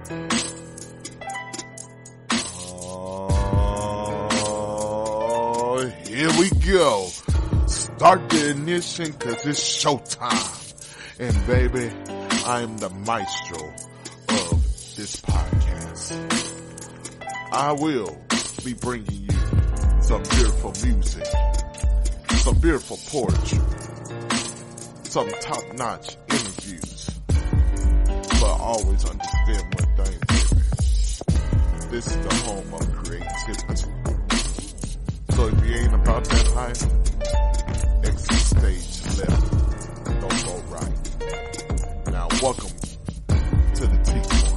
Here we go. Start the ignition cause it's showtime. And baby, I am the maestro of this podcast. I will be bringing you some beautiful music, some beautiful poetry, some top-notch interviews, but always understand one thing, baby. This is the home of creativity. So if you ain't about that life, exit stage left, don't go right. Now welcome to the T-Corner.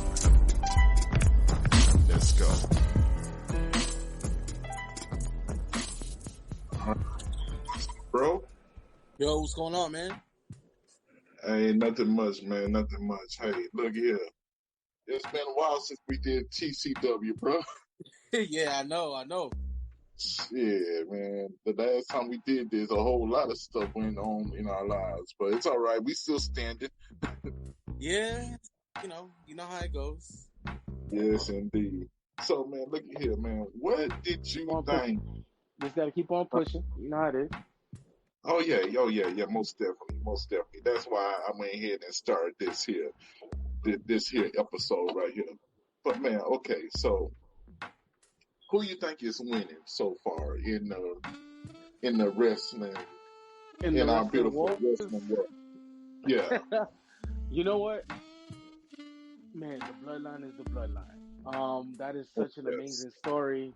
Let's go. Bro? Yo, what's going on, man? Ain't nothing much, man. Nothing much. Hey, look here. It's been a while since we did TCW, bro. Yeah, I know. Yeah, man. The last time we did this, a whole lot of stuff went on in our lives, but it's all right. We still standing. Yeah, you know how it goes. Yes, indeed. So, man, look at here, man. What did you think? Just gotta keep on pushing. You know how it is. Oh yeah. Most definitely. That's why I went ahead and started this here episode right here. But man, okay, so who you think is winning so far in the wrestling in our beautiful wrestling world? Yeah. You know what? Man, the Bloodline is the Bloodline. That is such an amazing story.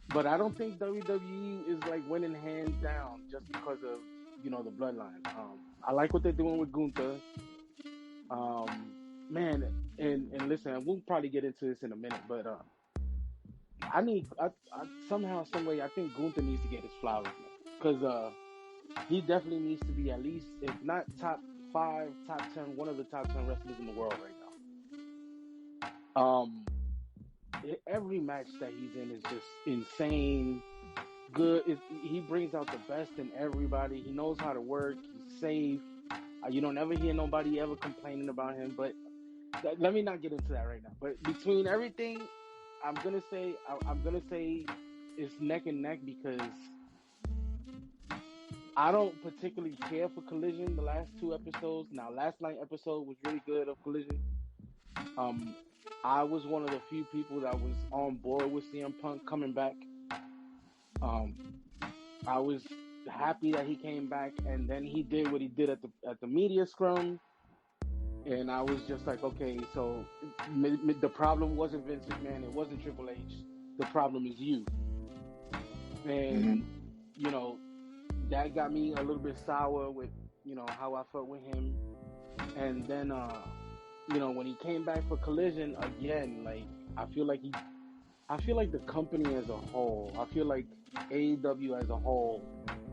But I don't think WWE is like winning hands down just because of, the Bloodline. I like what they're doing with Gunther. Man, and listen, we'll probably get into this in a minute, but somehow, some way, I think Gunther needs to get his flowers, man, because he definitely needs to be at least, if not top 5, top 10, one of the top 10 wrestlers in the world right now. Every match that he's in is just insane, good. He brings out the best in everybody. He knows how to work. He's safe. You don't ever hear nobody ever complaining about him. But let me not get into that right now. But between everything, I'm gonna say it's neck and neck because I don't particularly care for Collision the last 2 episodes. Now, last night's episode was really good of Collision. I was one of the few people that was on board with CM Punk coming back. I was happy that he came back, and then he did what he did at the media scrum, and I was just like, okay, so the problem wasn't Vince McMahon, it wasn't Triple H, the problem is you. And that got me a little bit sour with how I felt with him. And then when he came back for Collision again, like I feel like the company as a whole, I feel like AEW as a whole,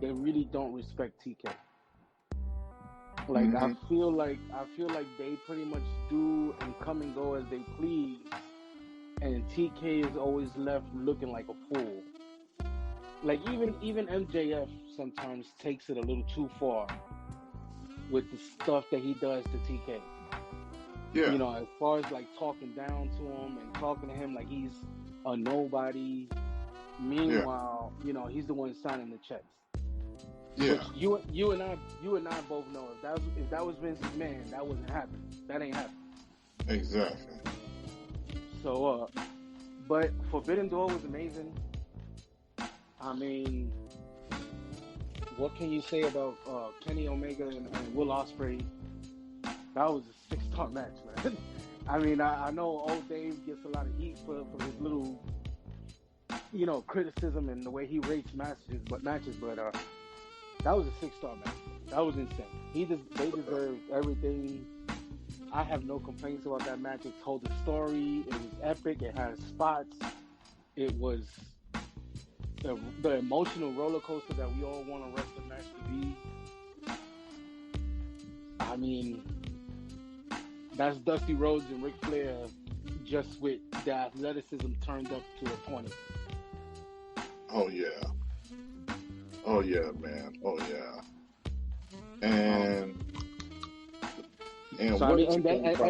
they really don't respect TK. Like I feel like they pretty much do and come and go as they please, and TK is always left looking like a fool. Like even MJF sometimes takes it a little too far with the stuff that he does to TK. Yeah. As far as like talking down to him and talking to him like he's a nobody. Meanwhile, he's the one signing the checks. Yeah. Which you and I both know if that was Vince McMahon, that wasn't happening. That ain't happening. Exactly. So, but Forbidden Door was amazing. I mean, what can you say about Kenny Omega and Will Ospreay? That was a 6-star match, man. I mean, I know old Dave gets a lot of heat for his little, criticism and the way he rates matches, but that was a 6-star match. That was insane. They deserved everything. I have no complaints about that match. It told a story. It was epic. It had spots. It was the emotional roller coaster that we all want a wrestling match to be. I mean, that's Dusty Rhodes and Ric Flair just with the athleticism turned up to a 20. Oh yeah, man. Oh yeah. And So I what mean, did you and then think and about?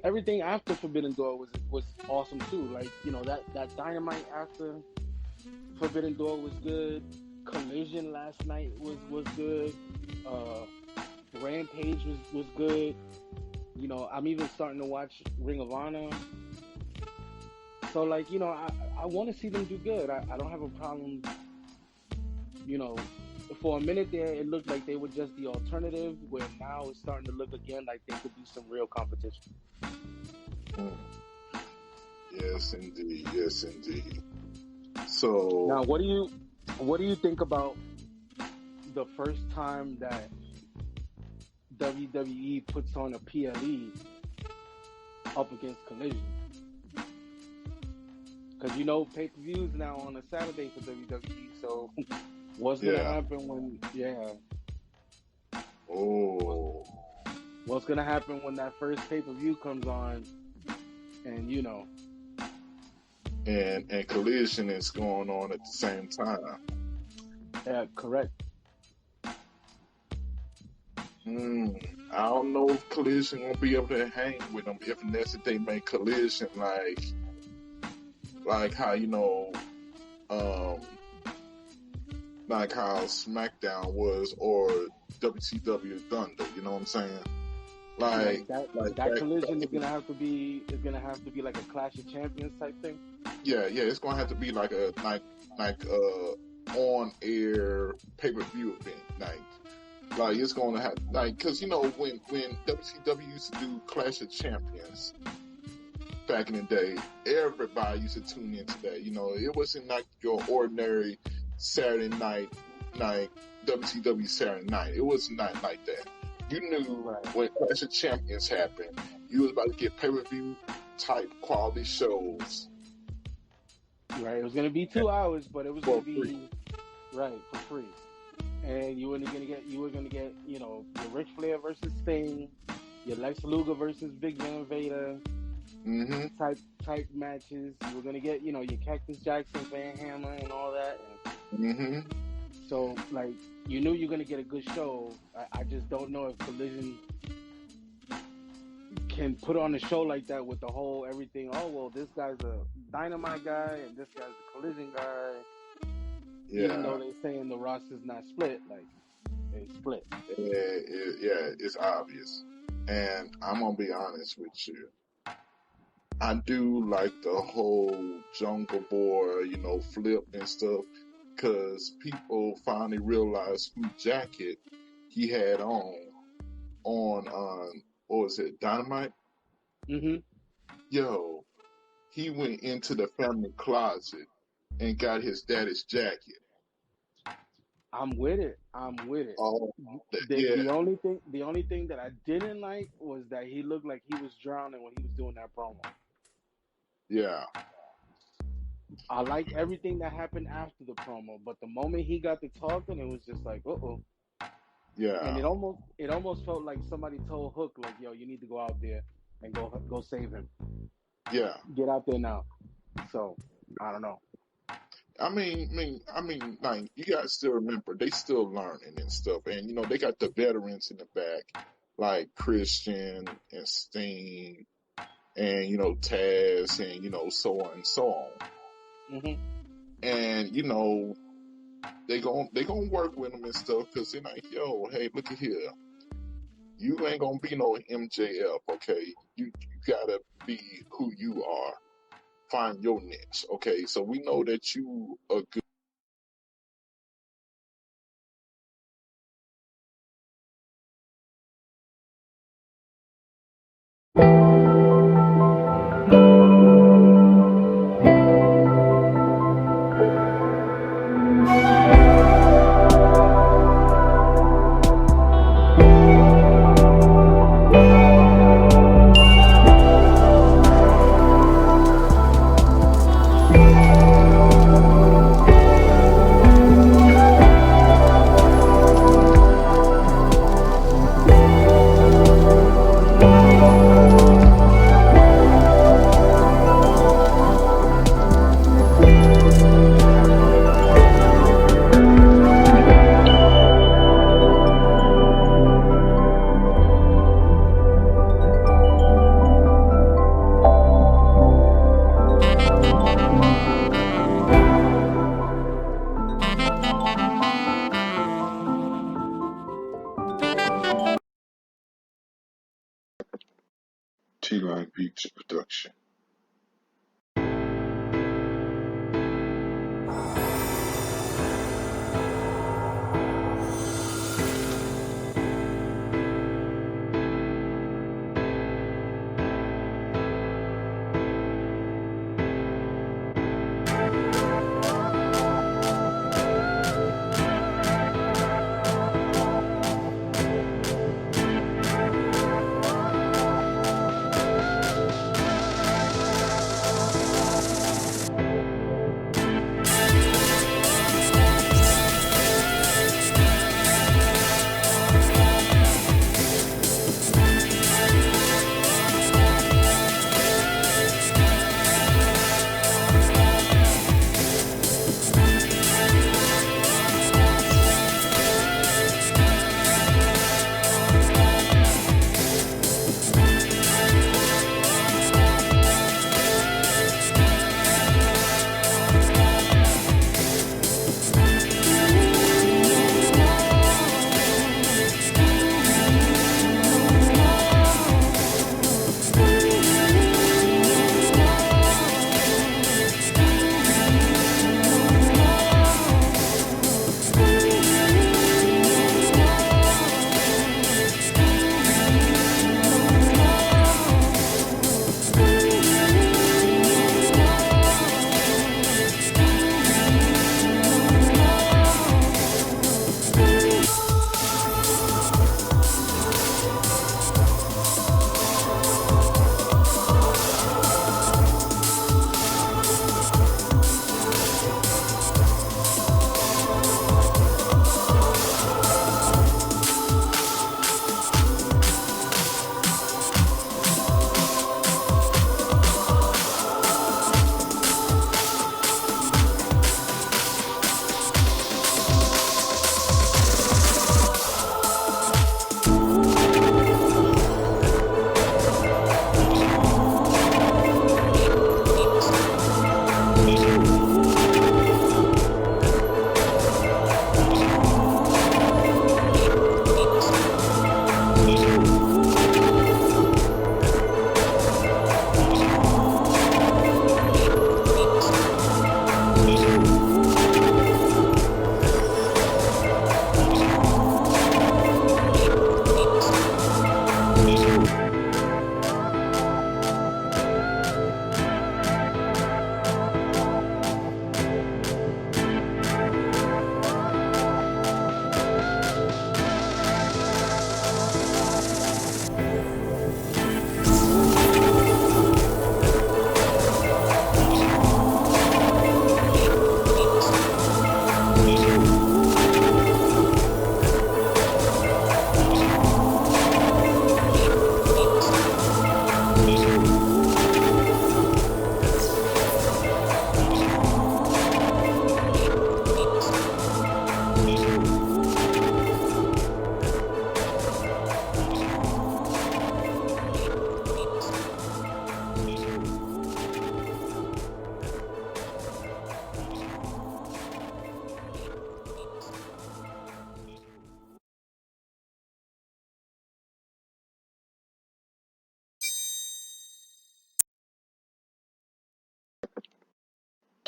everything after Forbidden Door was awesome too. Like that Dynamite after Forbidden Door was good. Collision last night was good. Uh, Rampage was good. I'm even starting to watch Ring of Honor. So like I want to see them do good. I don't have a problem. You know, for a minute there, it looked like they were just the alternative. Where now it's starting to look again like they could be some real competition. Mm, yes, indeed. Yes, indeed. So, Now, what do you think about the first time that WWE puts on a PLE up against Collision? Because pay-per-views now on a Saturday for WWE. So what's gonna yeah. happen when? Yeah, Oh, what's gonna happen when that first pay-per-view comes on? And and Collision is going on at the same time. yeah, correct. I don't know if Collision gonna be able to hang with them if unless if they make Collision like how um like how SmackDown was or WCW Thunder. You know what I'm saying? Like Like that Collision is gonna have to be like a Clash of Champions type thing. yeah, it's gonna have to be like a on air pay-per-view event. Like it's gonna have because when WCW used to do Clash of Champions back in the day, everybody used to tune into that. It wasn't like your ordinary Saturday night WCW Saturday night. It was not like that. You knew when Clash of Champions happened, you was about to get pay-per-view type quality shows. Right, it was gonna be 2 hours, but it was gonna be for free. And you were gonna get your Ric Flair versus Sting, your Lex Luger versus Big Van Vader type matches. You were gonna get your Cactus Jackson, Van Hammer, and all that. And so like you knew you're gonna get a good show. I just don't know if Collision can put on a show like that with the whole everything. Oh well, this guy's a Dynamite guy and this guy's a Collision guy. Yeah. Even though they're saying the roster's not split, like they split. It's obvious. And I'm gonna be honest with you. I do like the whole Jungle Boy, flip and stuff, because people finally realized who jacket he had on what was it, Dynamite? Mm-hmm. Yo, he went into the family closet and got his daddy's jacket. I'm with it. Oh, The only thing that I didn't like was that he looked like he was drowning when he was doing that promo. Yeah. I liked everything that happened after the promo, but the moment he got to talking, it was just like, uh-oh. Yeah. And it almost felt like somebody told Hook, like, yo, you need to go out there and go save him. Yeah. Get out there now. So, I don't know. I mean, like you guys still remember they still learning and stuff, and they got the veterans in the back, like Christian and Sting, and Taz, and so on and so on. Mm-hmm. And they gon' work with them and stuff because they're like, yo, hey, look at here, you ain't gonna be no MJF, okay? You gotta be who you are. Find your niche, okay? So we know that you are good. T-Line Beats production.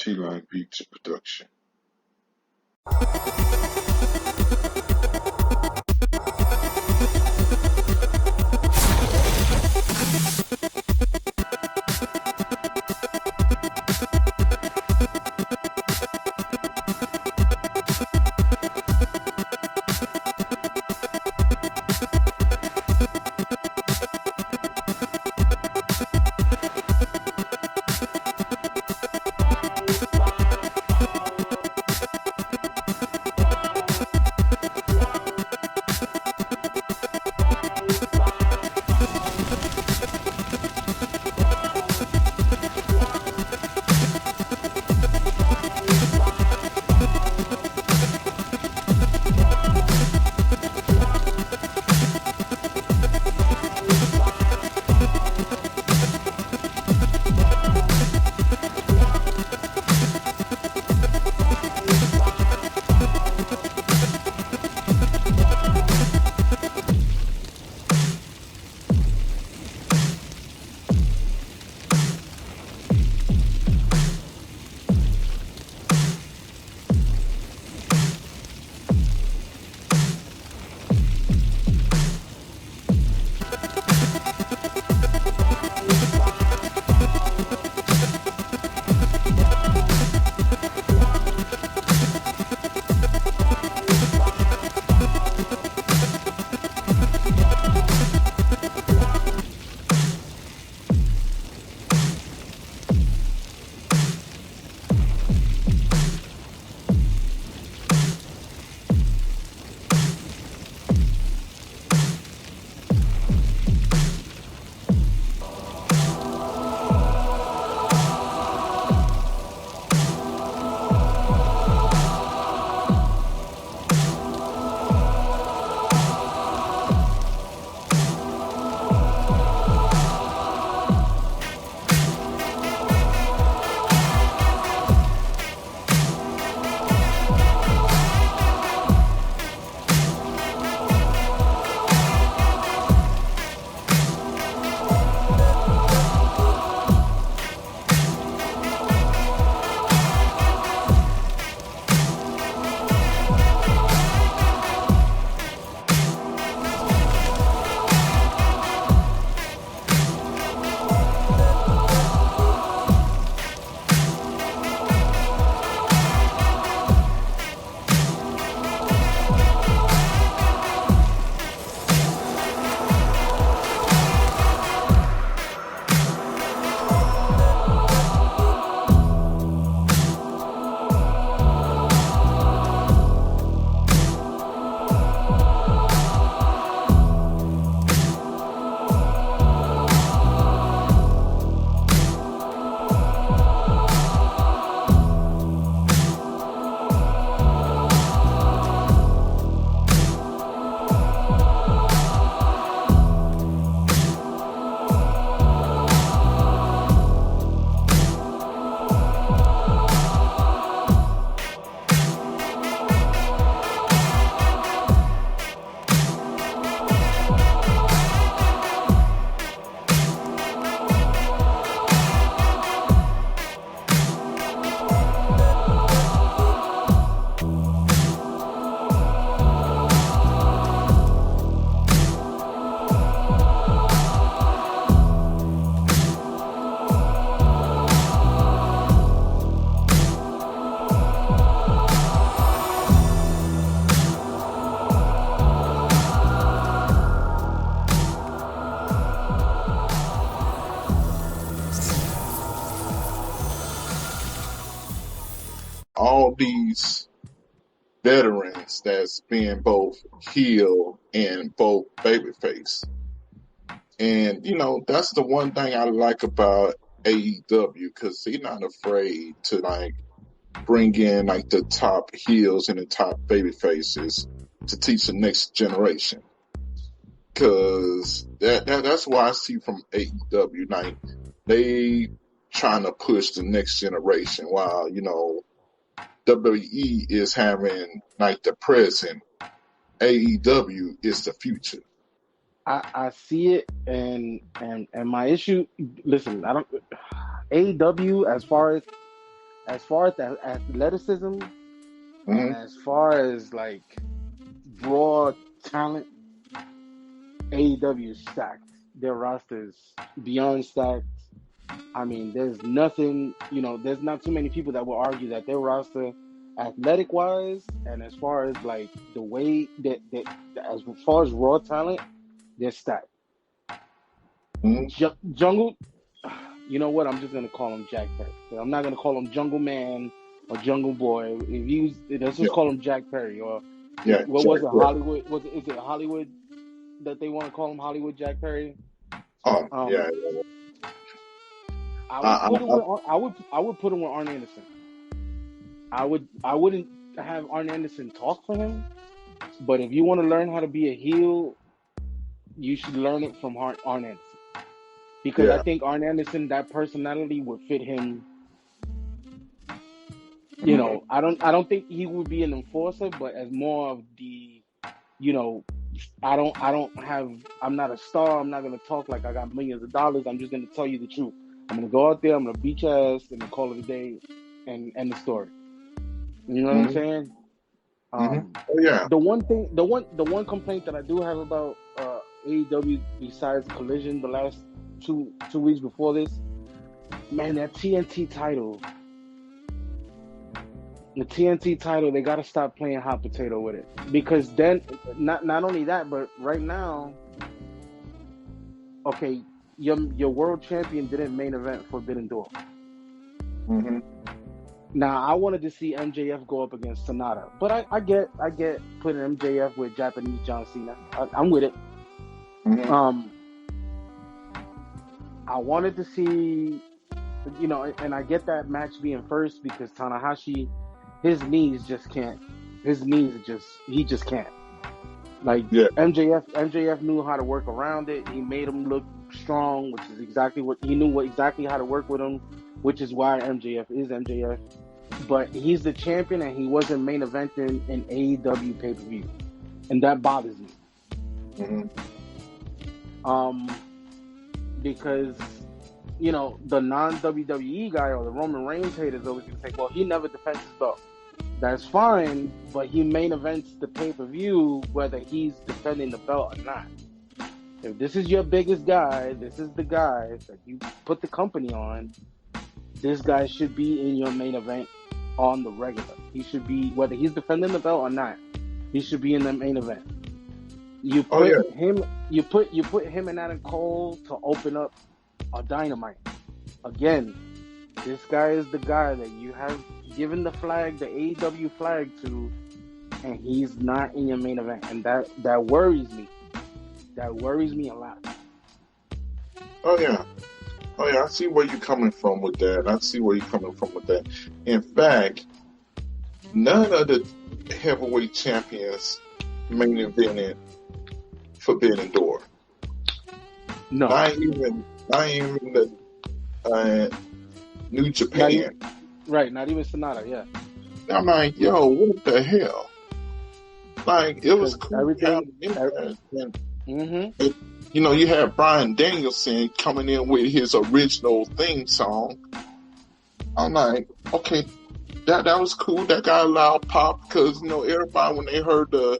T-Line Beats production. these veterans that's being both heel and both babyface. And, that's the one thing I like about AEW, because they're not afraid to, like, bring in, like, the top heels and the top baby faces to teach the next generation. Because that's what I see from AEW. Like, they trying to push the next generation while, WWE is having, like, the present. AEW is the future. I see it, and my issue. Listen, I don't. AEW, as far as the athleticism, and as far as like raw talent, AEW is stacked. Their roster's beyond stacked. I mean, there's nothing. There's not too many people that will argue that their roster, athletic wise, and as far as like the way that as far as raw talent, they're stacked. Jungle, you know what? I'm just gonna call him Jack Perry. I'm not gonna call him Jungle Man or Jungle Boy. Let's just call him Jack Perry. Or what was it? Hollywood? Is it Hollywood that they want to call him? Hollywood Jack Perry? Yeah. I would put him with Arn Anderson. I wouldn't have Arn Anderson talk for him, but if you want to learn how to be a heel, you should learn it from Arn Anderson, because I think Arn Anderson, that personality would fit him. I don't think he would be an enforcer, but as more of the, I'm not a star. I'm not gonna talk like I got millions of dollars. I'm just gonna tell you the truth. I'm gonna go out there. I'm gonna beat your ass and then call it a day, and end the story. You know what I'm saying? The one complaint that I do have about AEW, besides Collision the last two weeks before this, man, that TNT title. The TNT title, they gotta stop playing hot potato with it, because then not only that, but right now, okay, your world champion didn't main event Forbidden Door. Now I wanted to see MJF go up against Sonata, but I get putting MJF with Japanese John Cena. I'm with it. I wanted to see, and I get that match being first because Tanahashi, his knees just can't. He just can't. Like, MJF knew how to work around it. He made him look strong, which is exactly what he knew. Exactly how to work with him, which is why MJF is MJF. But he's the champion, and he wasn't main eventing in AEW pay-per-view, and that bothers me. Because the non-WWE guy or the Roman Reigns haters always gonna say, well, he never defends his belt. That's fine, but he main events the pay-per-view whether he's defending the belt or not. If this is your biggest guy, this is the guy that you put the company on, this guy should be in your main event on the regular. He should be, whether he's defending the belt or not, he should be in the main event. You put him and Adam Cole to open up a Dynamite. Again, this guy is the guy that you have given the flag, the AEW flag to, and he's not in your main event, and that worries me. That worries me a lot. I see where you're coming from with that. In fact, none of the heavyweight champions main evented Forbidden Door. No. Not even the New Japan. Not even Sonata, yeah. I'm like, yo, what the hell? Like, it was cool. Everything. You had Bryan Danielson coming in with his original theme song. I'm like, okay, that was cool. That got a loud pop, because everybody, when they heard the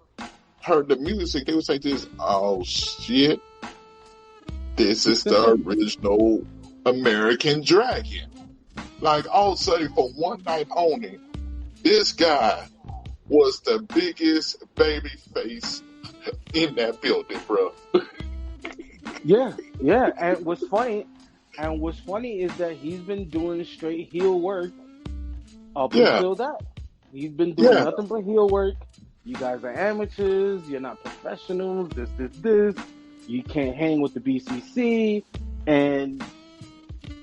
music, they would say this, oh shit, this is the original American Dragon. Like, all of a sudden, for one night only, this guy was the biggest baby face in that building, bro. Yeah. And what's funny is that he's been doing straight heel work up until that. He's been doing Yeah, nothing but heel work. You guys are amateurs. You're not professionals. This. You can't hang with the BCC. And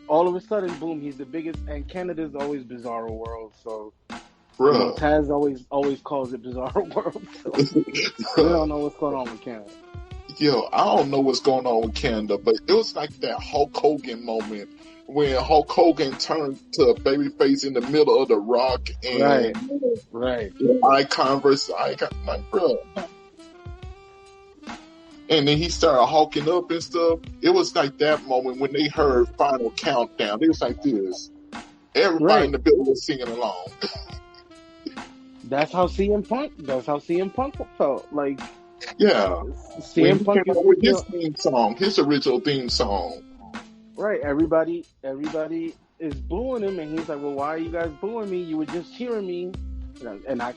all of a sudden, boom, he's the biggest. And Canada's always Bizarro World. So, bro. Taz always calls it Bizarro World. So, we don't know what's going on with Canada. Yo, I don't know what's going on with Canada, but it was like that Hulk Hogan moment when Hulk Hogan turned to a babyface in the middle of the Rock and Right. icon versus icon. Like, bro. And then he started hulking up and stuff. It was like that moment when they heard Final Countdown. It was like this. Everybody in the building was singing along. That's how CM Punk felt. Like, Yeah. CM When he Punk came out with his theme song, his original theme song. right. Everybody is booing him, and he's like, "Well, why are you guys booing me? You were just cheering me." And I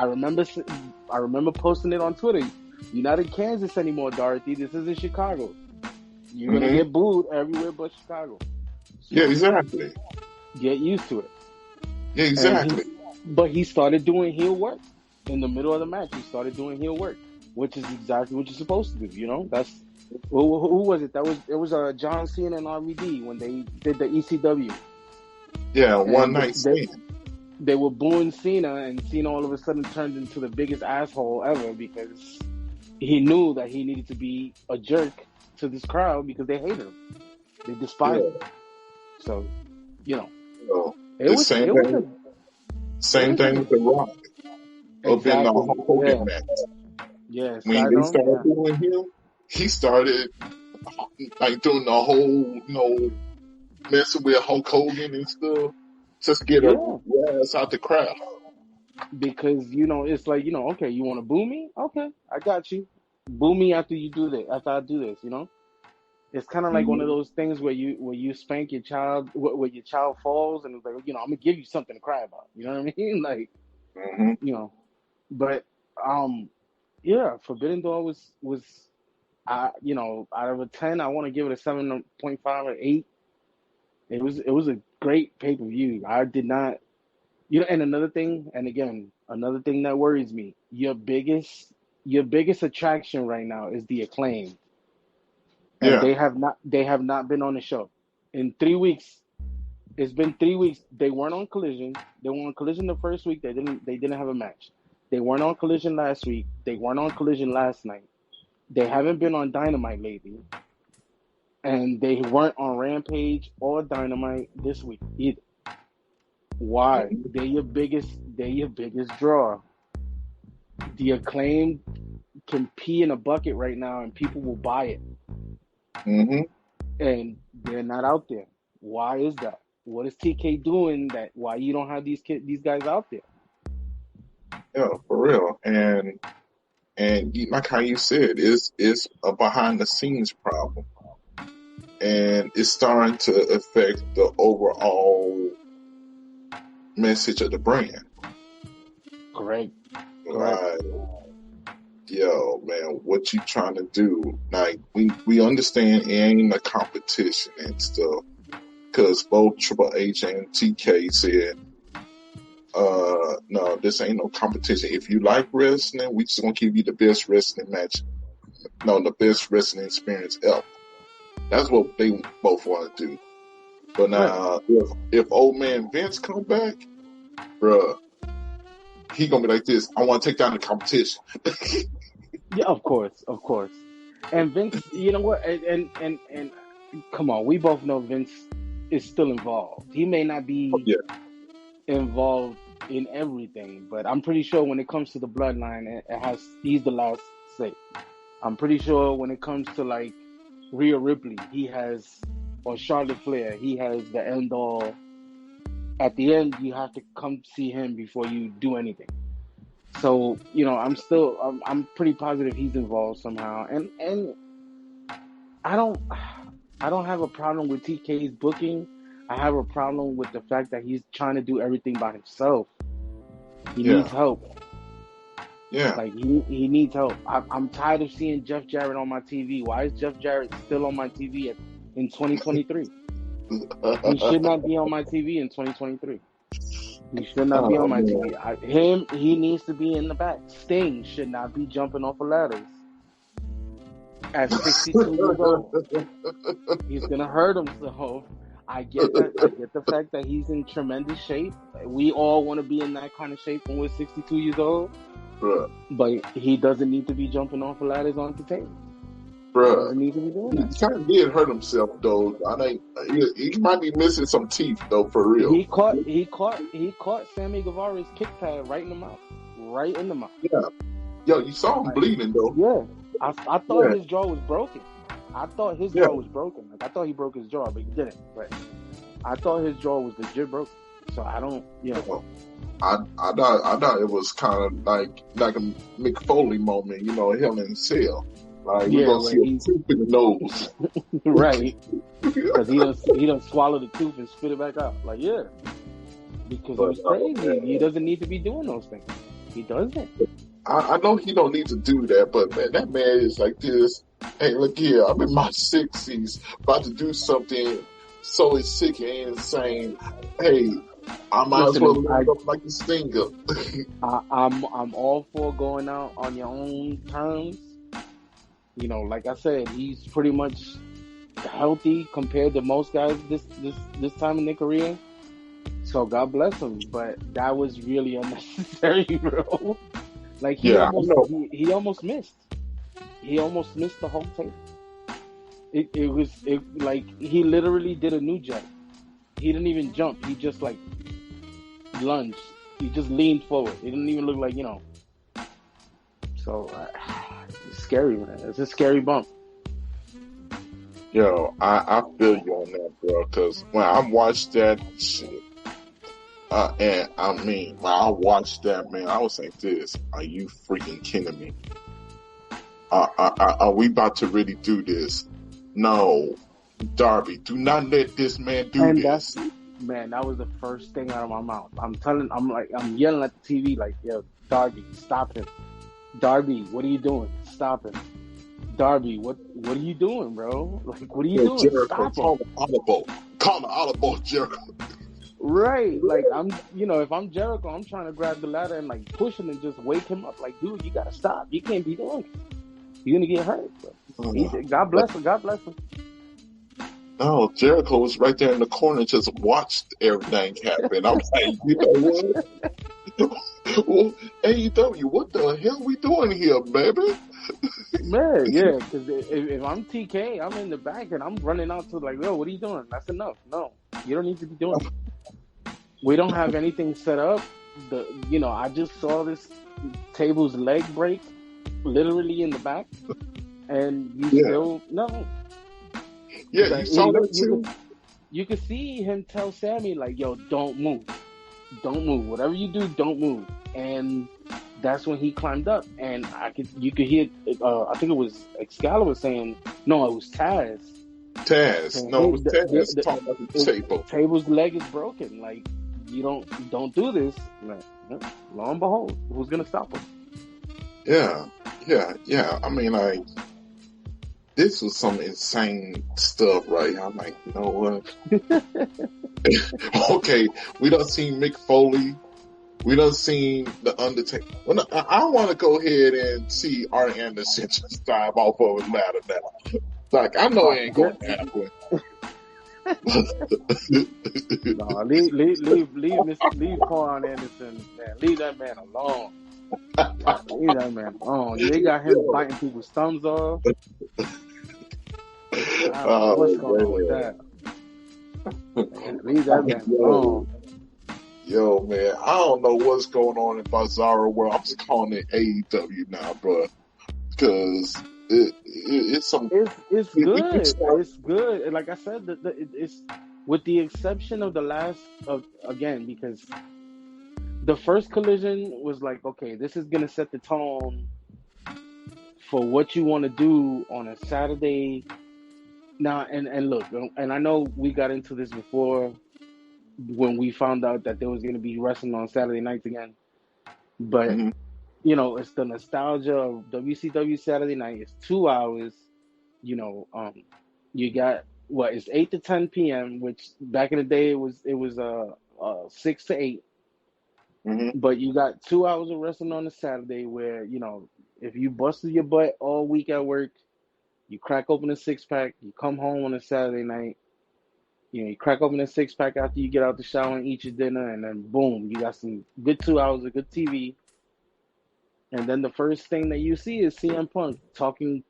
remember posting it on Twitter. You're not in Kansas anymore, Dorothy. This is in Chicago. You're gonna get booed everywhere but Chicago. So Yeah, exactly. get used to it. Yeah, exactly. But he started doing heel work in the middle of the match. He started doing heel work, which is exactly what you're supposed to do. You know, that's who was it? It was John Cena and RVD when they did the ECW. Yeah, one night stand. They were booing Cena, and Cena all of a sudden turned into the biggest asshole ever because he knew that he needed to be a jerk to this crowd because they hated him. They despised him. So, Same thing with The Rock. Up in the Hulk Hogan match. Yes. When they started doing him, he started like doing the whole, messing with Hulk Hogan and stuff just to get her ass out the crowd. Because, it's like, okay, you want to boo me? Okay, I got you. Boo me after you do this, after I do this, It's kind of like one of those things where you spank your child, where your child falls, and it's like, I'm gonna give you something to cry about. You know what I mean? Like, But Forbidden Door was out of a 10, I want to give it a 7.5 or 8. It was a great pay-per-view. I did not, and another thing that worries me, your biggest attraction right now is the Acclaim. And they have not been on the show. In 3 weeks, it's been 3 weeks. They weren't on Collision. They were on Collision the first week. They didn't have a match. They weren't on Collision last week. They weren't on Collision last night. They haven't been on Dynamite lately. And they weren't on Rampage or Dynamite this week either. Why? They're your biggest draw. The Acclaim can pee in a bucket right now and people will buy it. And they're not out there. Why is that? What is TK doing why you don't have these guys out there? Yeah, for real. And like how you said, it's a behind the scenes problem. And it's starting to affect the overall message of the brand. Correct. Like, yo, man, what you trying to do? Like, we understand it ain't a competition and stuff. Because both Triple H and TK said, no, this ain't no competition. If you like wrestling, we just gonna give you the best wrestling match. No, the best wrestling experience ever. That's what they both want to do. But now, if old man Vince come back, bruh, he gonna be like this. I want to take down the competition. Yeah, of course. And Vince, you know what? And come on, we both know Vince is still involved. He may not be involved in everything, but I'm pretty sure when it comes to the Bloodline, he's the last say. I'm pretty sure when it comes to like Rhea Ripley, or Charlotte Flair, he has the end all. At the end, you have to come see him before you do anything. So, I'm pretty positive he's involved somehow. And I don't have a problem with TK's booking. I have a problem with the fact that he's trying to do everything by himself. He needs help. Yeah. Like, he needs help. I'm tired of seeing Jeff Jarrett on my TV. Why is Jeff Jarrett still on my TV in 2023? He should not be on my TV in 2023. He should not be Oh on my man, TV. He needs to be in the back. Sting should not be jumping off of ladders at 62 years old. He's gonna hurt himself. I get that. I get the fact that he's in tremendous shape. We all want to be in that kind of shape when we're 62 years old. bruh, But he doesn't need to be jumping off of ladders on the table. He bruh. doesn't need to be doing He that. kind of did hurt himself though. I think he might be missing some teeth though, for real. He caught Sammy Guevara's kick pad right in the mouth. Right in the mouth. Yeah. Yo, you saw him bleeding though. Yeah. I thought Yeah. his jaw was broken. I thought his Yeah. jaw was broken. Like I thought he broke his jaw, but he didn't. But I thought his jaw was legit broken. So I don't, I thought it was kind of like a Mick Foley moment, Hell in a Cell. Like we're Yeah, gonna where see a he- tooth in the nose. right. Because he done swallow the tooth and spit it back out. Like, yeah. Because it was crazy. He doesn't need to be doing those things. He doesn't. I know he don't need to do that, but man, that man is like this. Hey, look here, I'm in my 60s, about to do something so sick and insane. Hey, I might as well look up like a stinger. I'm all for going out on your own terms. Like I said, he's pretty much healthy compared to most guys this time in their career. So God bless him, but that was really unnecessary, bro. Like he almost missed. He almost missed the whole table. It was like he literally did a new jack. He didn't even jump. He just like lunged. He just leaned forward. It didn't even look like So it's scary, man. It's a scary bump. Yo, I feel you on that, bro. Because when I watched that shit, and I mean, when I watched that, man, I was like, "This, are you freaking kidding me? Are we about to really do this?" No, Darby, do not let this man do this. That was the first thing out of my mouth. I'm yelling at the TV like, "Yo, Darby, stop him! Darby, what are you doing? Stop him! Darby, what are you doing, bro? Like, what are you doing? Jericho, Stop him!" Call the audible, Jericho. Right, like if I'm Jericho, I'm trying to grab the ladder and like push him and just wake him up. Like, dude, you gotta stop. You can't be doing it. You're gonna get hurt. God bless him. God bless him. No, Jericho was right there in the corner, just watched everything happen. I'm like, you know what? Well, AEW, what the hell we doing here, baby? Man, yeah, because if I'm TK, I'm in the back and I'm running out to like, yo, what are you doing? That's enough. No, you don't need to be doing it. We don't have anything set up. I just saw this table's leg break, literally in the back, and still no. Yeah, like, you saw that too. You could see him tell Sammy like, "Yo, don't move, whatever you do, don't move." And that's when he climbed up, and you could hear. I think it was Excalibur saying, "No, it was Taz." No, it was Taz talking about the table. Table's leg is broken. Like, you don't do this. Like, lo and behold, who's gonna stop him? Yeah. I mean, like, this was some insane stuff, right? I'm like, you know what? Okay, we done seen Mick Foley. We done seen The Undertaker. Well, I want to go ahead and see Arn Anderson just dive off of his ladder now. Like, I know it ain't going to happen. No, leave poor Arn Anderson, man. Leave that man alone. Leave that man alone. They got him biting people's thumbs off. What's going on with that? Leave that man alone. Yo, man, I don't know what's going on in Bizarro World. I'm just calling it AEW now, bro, because it's good. It's good. And like I said, it's with the exception of the last because the first collision was like, okay, this is gonna set the tone for what you want to do on a Saturday. Now, and look, and I know we got into this before when we found out that there was going to be wrestling on Saturday nights again. But, it's the nostalgia of WCW Saturday night. It's 2 hours. You got, it's 8 to 10 p.m., which back in the day, it was 6 to 8. Mm-hmm. But you got 2 hours of wrestling on a Saturday where, if you busted your butt all week at work, you crack open a six pack, you come home on a Saturday night, you crack open a six pack after you get out the shower and eat your dinner, and then boom, you got some good 2 hours of good TV. And then the first thing that you see is CM Punk talking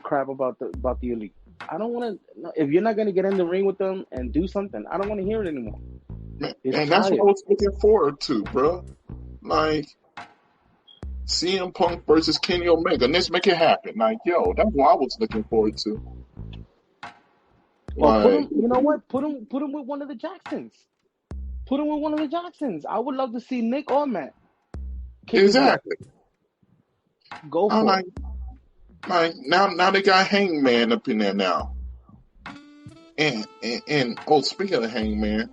crap about the Elite. I don't want to. If you're not going to get in the ring with them and do something, I don't want to hear it anymore. It's And that's what I tired. was looking forward to, bro. Like CM Punk versus Kenny Omega. Let's make it happen. Like, yo, that's what I was looking forward to. Or put Like, him. You know what? Put him with one of the Jacksons. Put him with one of the Jacksons. I would love to see Nick or Matt kick his butt. exactly. Go I'm for it. like now they got Hangman up in there now. And speaking of Hangman,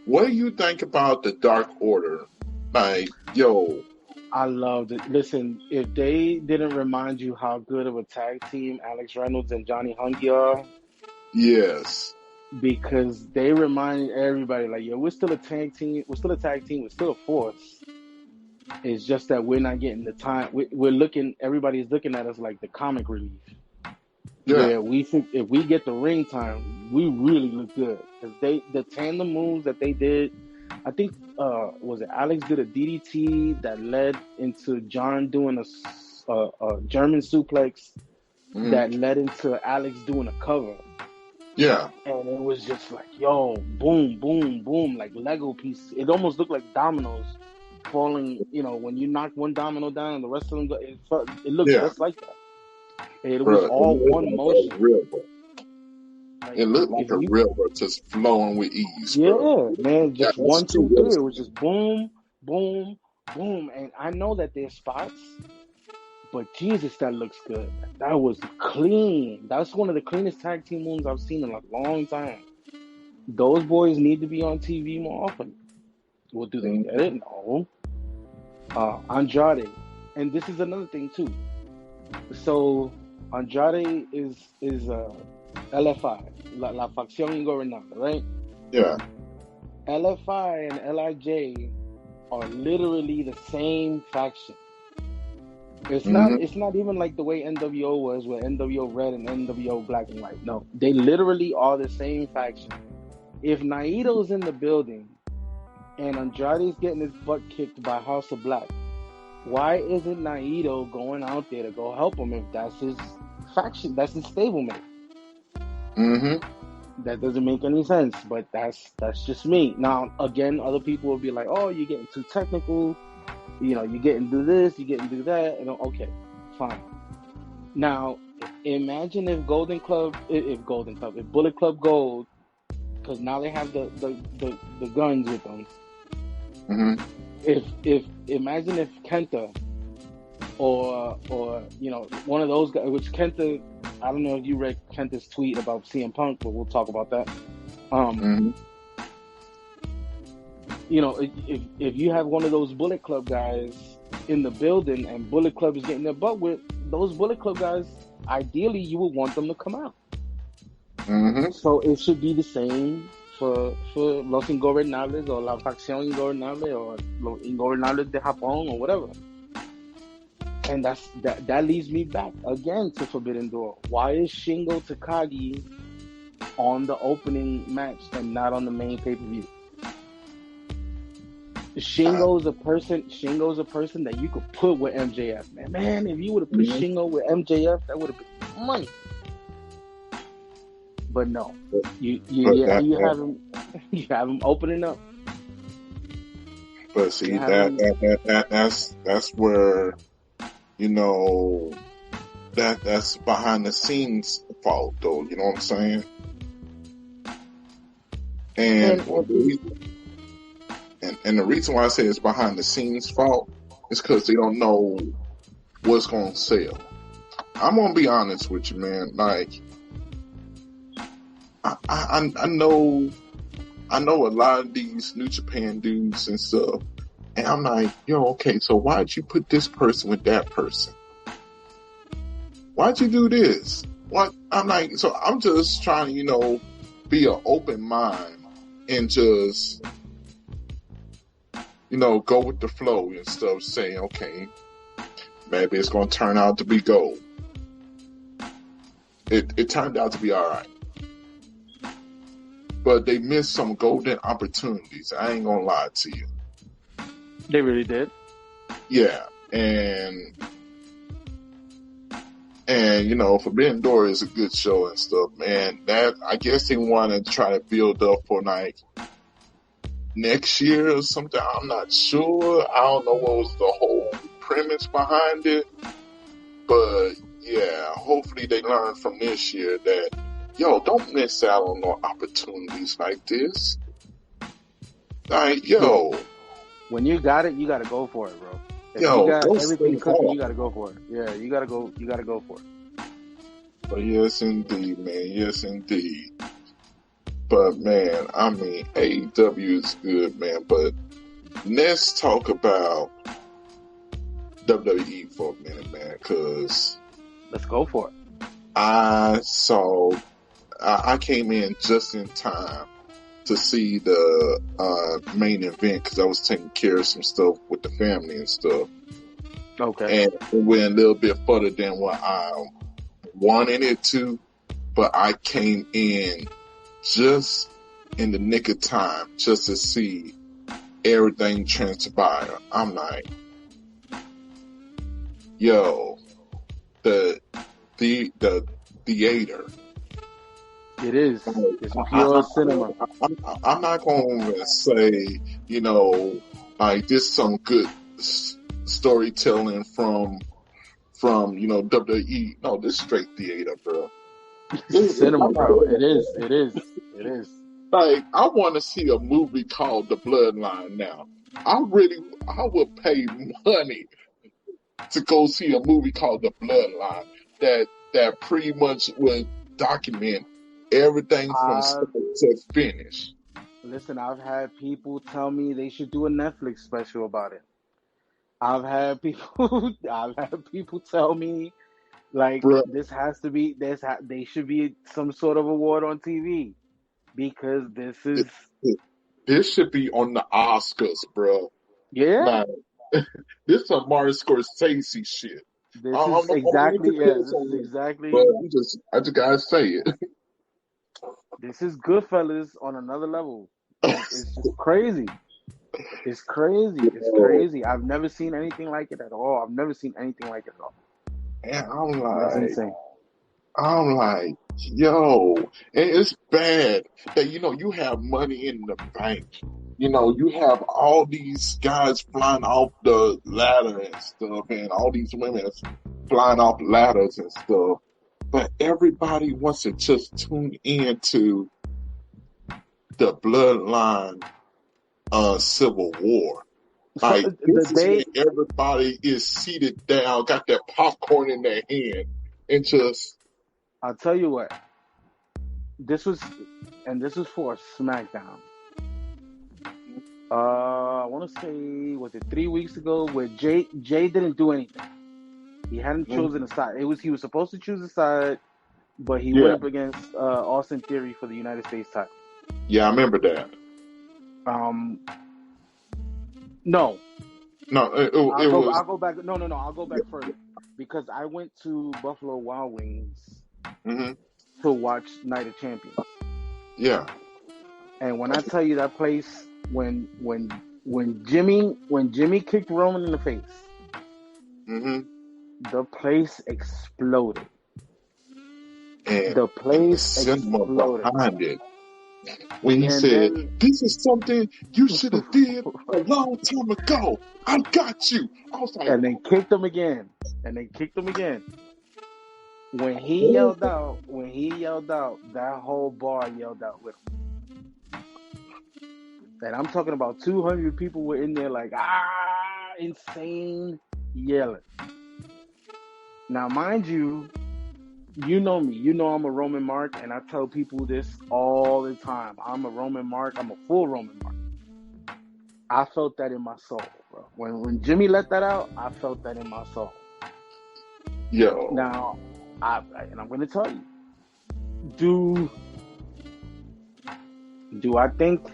what do you think about the Dark Order? Like, yo, I loved it. Listen, if they didn't remind you how good of a tag team Alex Reynolds and Johnny Hungy are, yes, because they remind everybody, like, yo, we're still a tag team. We're still a tag team. We're still a force. It's just that we're not getting the time. We're looking. Everybody's looking at us like the comic relief. yeah, Where we think if we get the ring time, we really look good. Because the tandem moves that they did, I think was it Alex did a DDT that led into John doing a German suplex that led into Alex doing a cover. yeah, And it was just like, yo, boom, boom, boom, like Lego pieces. It almost looked like dominoes falling. When you knock one domino down and the rest of them go, it looked yeah. just like that. It was Bro, all one motion. Like, It looked like if a you, river just flowing with ease, yeah, bro. man, just That's 1, 2, 3. true. It was just boom, boom, boom. And I know that there's spots, but Jesus, that looks good. That was clean. That's one of the cleanest tag team moves I've seen in a long time. Those boys need to be on TV more often. Well, do they get it? No. Andrade, and this is another thing too. So Andrade is LFI, La Facción Ingobernable, right? Yeah. LFI and LIJ are literally the same faction. It's not even like the way NWO was, where NWO red and NWO black and white. No, they literally are the same faction. If Naito's in the building and Andrade's getting his butt kicked by House of Black, why isn't Naito going out there to go help him if that's his faction, that's his stablemate? That doesn't make any sense, but that's just me. Now, again, other people will be like, oh, you're getting too technical. You're getting to do this, you're getting to do that. Okay, fine. Now, imagine if Bullet Club Gold, because now they have the guns with them. Imagine if Kenta or one of those guys, which Kenta, I don't know if you read Kenta's tweet about CM Punk, but we'll talk about that. If you have one of those Bullet Club guys in the building and Bullet Club is getting their butt whipped, those Bullet Club guys, ideally you would want them to come out. So it should be the same for Los Ingobernables or La Facción Ingobernable or Los Ingobernables de Japón or whatever. And that leads me back again to Forbidden Door. Why is Shingo Takagi on the opening match and not on the main pay-per-view? Shingo's a person that you could put with MJF, man. Man, if you would have put Shingo with MJF, that would have been money. But no, you have him opening up. But see, that's where, that's behind the scenes fault, though. You know what I'm saying? And the reason why I say it's behind the scenes fault is because they don't know what's going to sell. I'm going to be honest with you, man. Like, I know a lot of these New Japan dudes and stuff, and I'm like, okay, so why'd you put this person with that person? Why'd you do this? What? I'm like, so I'm just trying to, be an open mind and just go with the flow instead of saying, okay, maybe it's going to turn out to be gold. It turned out to be all right. But they missed some golden opportunities. I ain't going to lie to you. They really did. Yeah. And Forbidden Door is a good show and stuff, man. That, I guess they want to try to build up for like next year or something. I'm not sure. I don't know what was the whole premise behind it. But yeah, hopefully they learn from this year that, don't miss out on no opportunities like this. Like, when you got it, you got to go for it, bro. If you got everything cooking, you got to go for it. Yeah, you got to go for it. But yes, indeed, man. Yes, indeed. But man, I mean, AEW is good, man. But let's talk about WWE for a minute, man, because let's go for it. I came in just in time to see the main event because I was taking care of some stuff with the family and stuff. Okay. And it went a little bit further than what I wanted it to, but I came in just in the nick of time just to see everything transpire. I'm like, the theater. It is. It's pure cinema. I'm not going to say, like this is some good storytelling from WWE. No, this is straight theater, bro. It's cinema, bro. It is. Like, I want to see a movie called The Bloodline now. I would pay money to go see a movie called The Bloodline that pretty much would document everything from start to finish. Listen, I've had people tell me they should do a Netflix special about it. I've had people tell me like, bruh, they should be some sort of award on TV because this should be on the Oscars, bro. Yeah. Like, this is some Martin Scorsese shit. This is exactly But I just gotta say it. This is Goodfellas on another level. It's just crazy. It's crazy. I've never seen anything like it at all. And I'm like, yo, and it's bad that, you have money in the bank. You have all these guys flying off the ladder and stuff, and all these women flying off ladders and stuff. But everybody wants to just tune into the Bloodline Civil War. Like, everybody is seated down, got their popcorn in their hand, and just... I'll tell you what. This was for a SmackDown. I want to say, was it 3 weeks ago, where Jay didn't do anything. He hadn't chosen a side. He was supposed to choose a side, but he went up against Austin Theory for the United States title. Yeah, I remember that. No. I'll go back. No. I'll go back further because I went to Buffalo Wild Wings to watch Night of Champions. Yeah. And when I tell you that place, when Jimmy kicked Roman in the face, the place exploded. And the place exploded behind it. When he said, "This is something you should have did a long time ago. I got you." I was like, and then kicked him again. When he yelled out, that whole bar yelled out with him. And I'm talking about 200 people were in there like, insane yelling. Now, mind you, you know me. You know I'm a Roman Mark, and I tell people this all the time. I'm a Roman Mark. I'm a full Roman Mark. I felt that in my soul, bro. When Jimmy let that out, I felt that in my soul. Yo. Now, I'm going to tell you. Do I think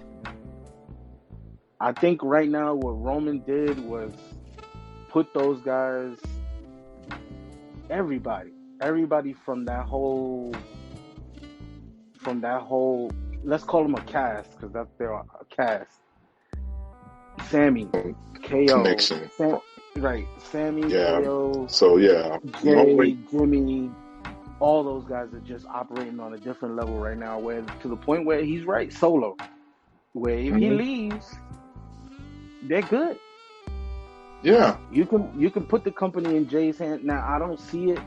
I think right now what Roman did was put those guys, everybody from that whole, let's call them a cast, because that's their cast. Sammy, KO, Connection. Sammy, Yeah. KO, So yeah, Jay, Jimmy, all those guys are just operating on a different level right now, where to the point where he's right, Solo, where if he leaves, they're good. Yeah. You can put the company in Jay's hand. Now I don't see it,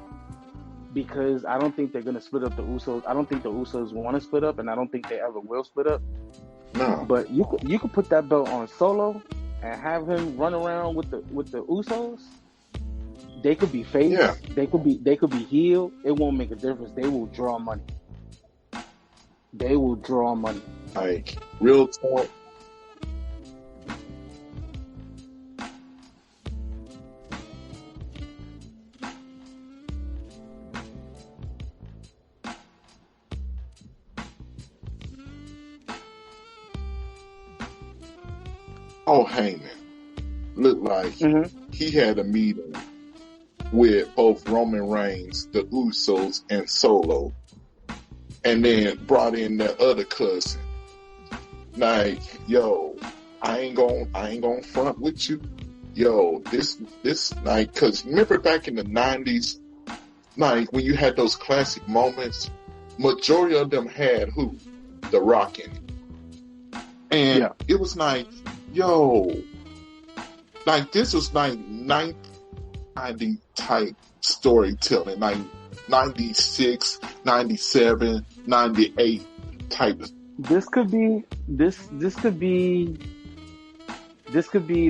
because I don't think they're gonna split up the Usos. I don't think the Usos want to split up, and I don't think they ever will split up. No. But you could put that belt on Solo and have him run around with the Usos. They could be face. Yeah. They could be heel. It won't make a difference. They will draw money. Like real talk. Oh, Heyman looked like he had a meeting with both Roman Reigns, the Usos, and Solo, and then brought in the other cousin. Like, yo, I ain't gonna front with you. Yo, this like, cause remember back in the 90s, like when you had those classic moments, majority of them had who? The Rock in it. And it was like, yo, like this was like 90 type storytelling, like 96, 97, 98 type of. This could be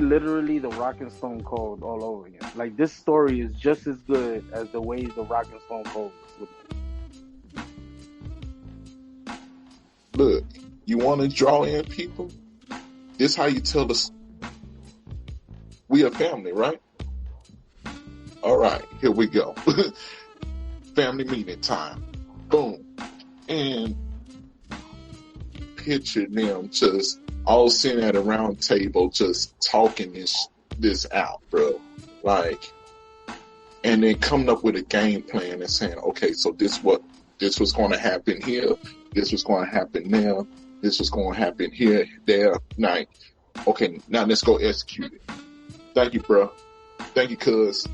literally the Rock and Stone Cold all over again. Like, this story is just as good as the way the Rock and Stone Cold was. Look, you want to draw in people? This how you tell us we a family, right? All right, here we go. Family meeting time. Boom. And picture them just all sitting at a round table just talking this out, bro. Like, and then coming up with a game plan and saying, okay, so this was going to happen here. This was going to happen there. This was going to happen here, there. Like, okay, now let's go execute it. Thank you, bro. Thank you, cuz.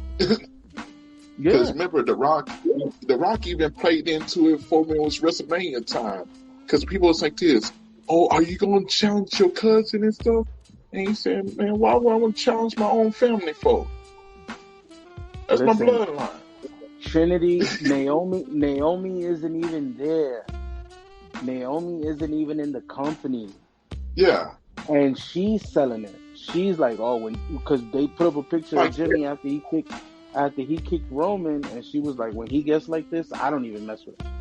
Because remember, The Rock even played into it for when it was WrestleMania time. Because people was like this, oh, are you going to challenge your cousin and stuff? And he said, man, why would I want to challenge my own family for? That's my bloodline. Trinity, Naomi isn't even there. Naomi isn't even in the company. Yeah. And she's selling it. She's like, oh, because they put up a picture of Jimmy after he kicked Roman, and she was like, when he gets like this, I don't even mess with him.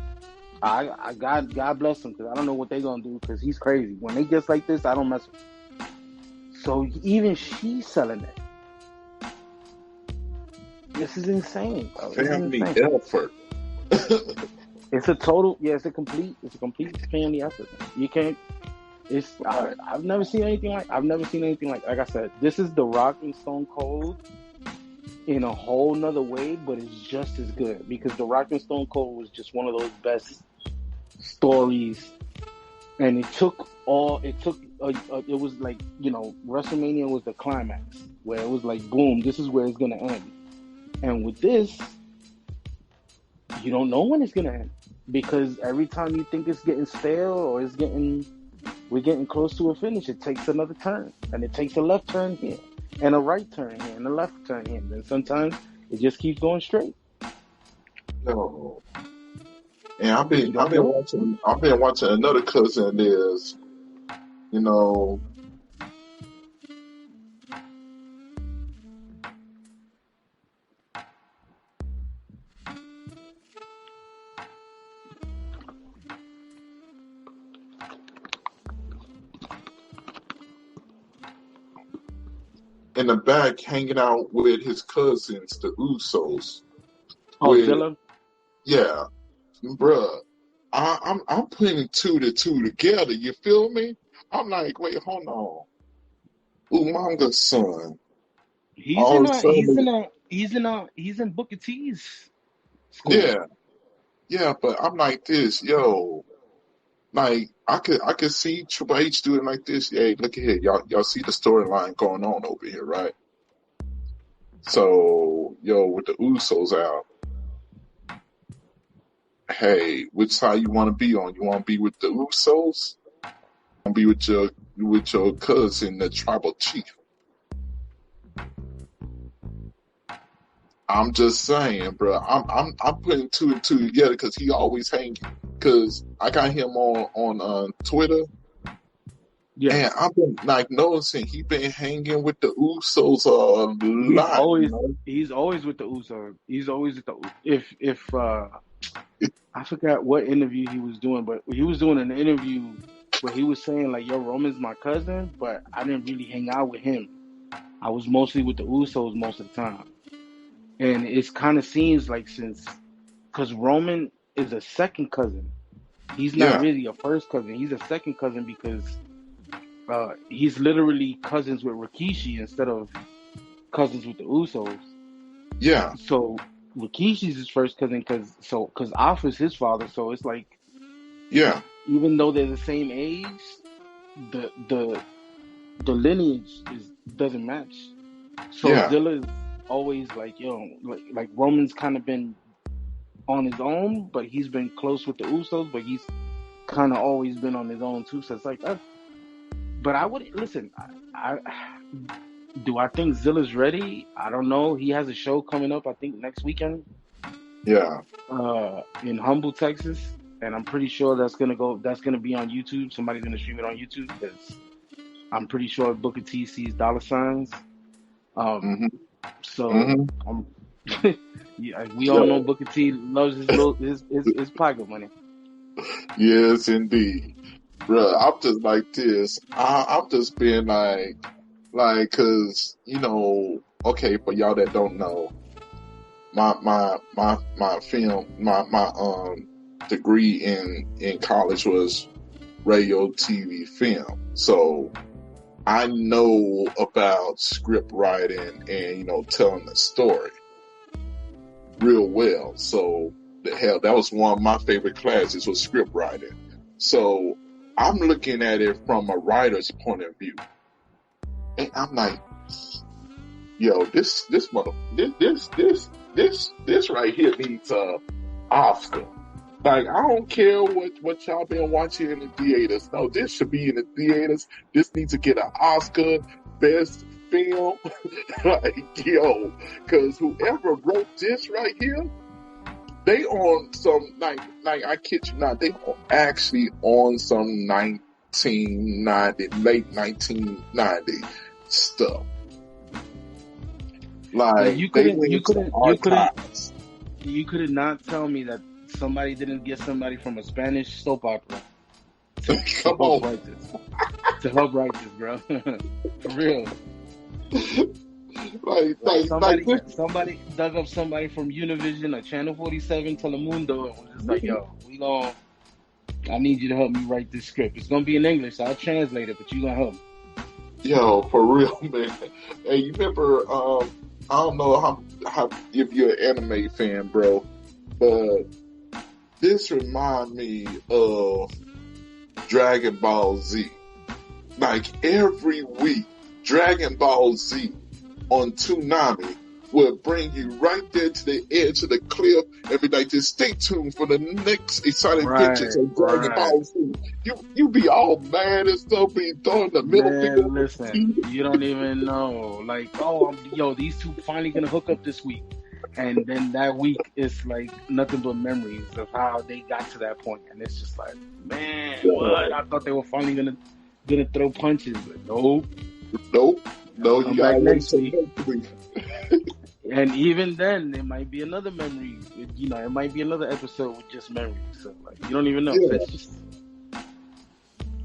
God bless him, because I don't know what they're gonna do, because he's crazy. When he gets like this, I don't mess with him. So even she's selling it. This is insane, bro. Family effort. It's a complete family effort. You can't. I've never seen anything like. Like I said, this is The Rock and Stone Cold in a whole nother way, but it's just as good, because The Rock and Stone Cold was just one of those best stories, and it was like, WrestleMania was the climax, where it was like, boom, this is where it's gonna end. And with this, you don't know when it's gonna end, because every time you think it's getting stale or we're getting close to a finish, it takes another turn, and it takes a left turn here, and a right turn here, and a left turn here. And sometimes it just keeps going straight. No. And I've been watching another cousin of theirs, in the back hanging out with his cousins, the Usos. Oh, Dylan? Yeah. Bruh, I'm putting two to two together, you feel me? I'm like, wait, hold on. Umanga's son. He's All in of a a he's sudden, in a he's in Booker T's school. yeah, yeah. But I'm like this, yo. Like I could see Triple H doing like this. Hey, look at here, y'all see the storyline going on over here, right? So, yo, with the Usos out, hey, which side you want to be on? You want to be with the Usos? Want to be with your cousin, the tribal chief? I'm just saying, bro. I'm putting two and two together because he always hanging. Because I got him on Twitter, Yeah, and I've been like noticing he been hanging with the Usos a he's lot. You always know? he's always with the Usos. He's always with the if I forgot what interview he was doing, but he was doing an interview where he was saying like, "Yo, Roman's my cousin, but I didn't really hang out with him. I was mostly with the Usos most of the time." And it's kind of seems like because Roman is a second cousin. He's not Yeah, really a first cousin. He's a second cousin because he's literally cousins with Rikishi instead of cousins with the Usos. yeah, So Rikishi's his first cousin because Alpha's his father. So it's like yeah, even though they're the same age, the lineage doesn't match. So yeah, Zilla's always like, yo, like Roman's kind of been on his own, but he's been close with the Usos, but he's kind of always been on his own too. So it's like, but I would listen. I do I think Zilla's ready? I don't know. He has a show coming up, I think next weekend, yeah. in Humble, Texas, and I'm pretty sure that's gonna be on YouTube. Somebody's gonna stream it on YouTube because I'm pretty sure Booker T sees dollar signs. hmm So hmm I'm. Yeah, we all know Yo, Booker T loves his pocket money. yes, indeed, bro. I'm just like this. I'm just being cause okay, for y'all that don't know, my film, my degree in college was radio, TV, film. So I know about script writing and telling the story real well. So the hell, that was one of my favorite classes was script writing. So I'm looking at it from a writer's point of view, and I'm like, yo, this right here needs a Oscar. Like, I don't care what y'all been watching in the theaters. No, this should be in the theaters. This needs to get an Oscar, best film. Like, yo, because whoever wrote this right here, they on some like I kid you not, they are actually on some 1990, late 1990 stuff. Like Like they went into the archives. you couldn't not tell me that somebody didn't get somebody from a Spanish soap opera to Come help on. write this. To help write this, bro. For real. Like somebody dug up somebody from Univision or Channel 47 Telemundo and was just like, yo, I need you to help me write this script. It's gonna be in English, so I'll translate it, but you gonna help. Yo, for real, man. Hey, you remember? I don't know how if you're an anime fan, bro, but this reminds me of Dragon Ball Z. Like every week, Dragon Ball Z on Toonami will bring you right there to the edge of the cliff and be like, just stay tuned for the next exciting adventures of Dragon Ball Z. You be all mad and stuff, be throwing the middle finger. Man, listen, you don't even know. Like, yo, these two finally gonna hook up this week. And then that week is like nothing but memories of how they got to that point. And it's just like, man, what? I thought they were finally gonna throw punches, but nope. No, you gotta wait next till week. next week. And even then, it might be another memory. It might be another episode with just memories. So like, you don't even know. Yeah. It's just,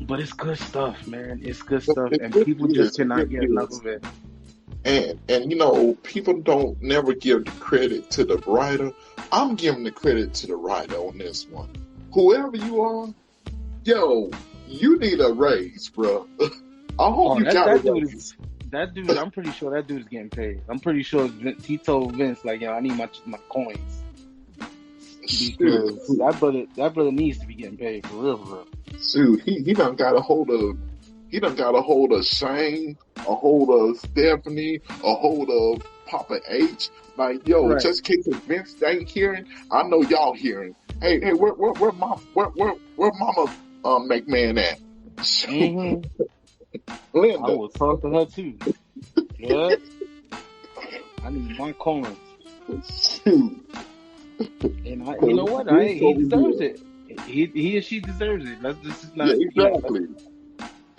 but it's good stuff, man. It's good stuff, and people just cannot get enough of it. And people don't never give the credit to the writer. I'm giving the credit to the writer on this one. Whoever you are, yo, you need a raise, bro. I hope you got a raise. that dude, I'm pretty sure that dude's getting paid. I'm pretty sure he told Vince, like, I need my coins. Because that brother needs to be getting paid for real, for real. Shoot, he done got a hold of Shane, a hold of Stephanie, a hold of Papa H. Like, yo, Right. just in case Vince ain't hearing, I know y'all hearing. Hey, where Mama McMahon at? Mm-hmm. Linda. I will talk to her too. Yeah. I need my coins. Shoot. And you know what? He deserves it. He or she deserves it. This is not. Yeah, exactly.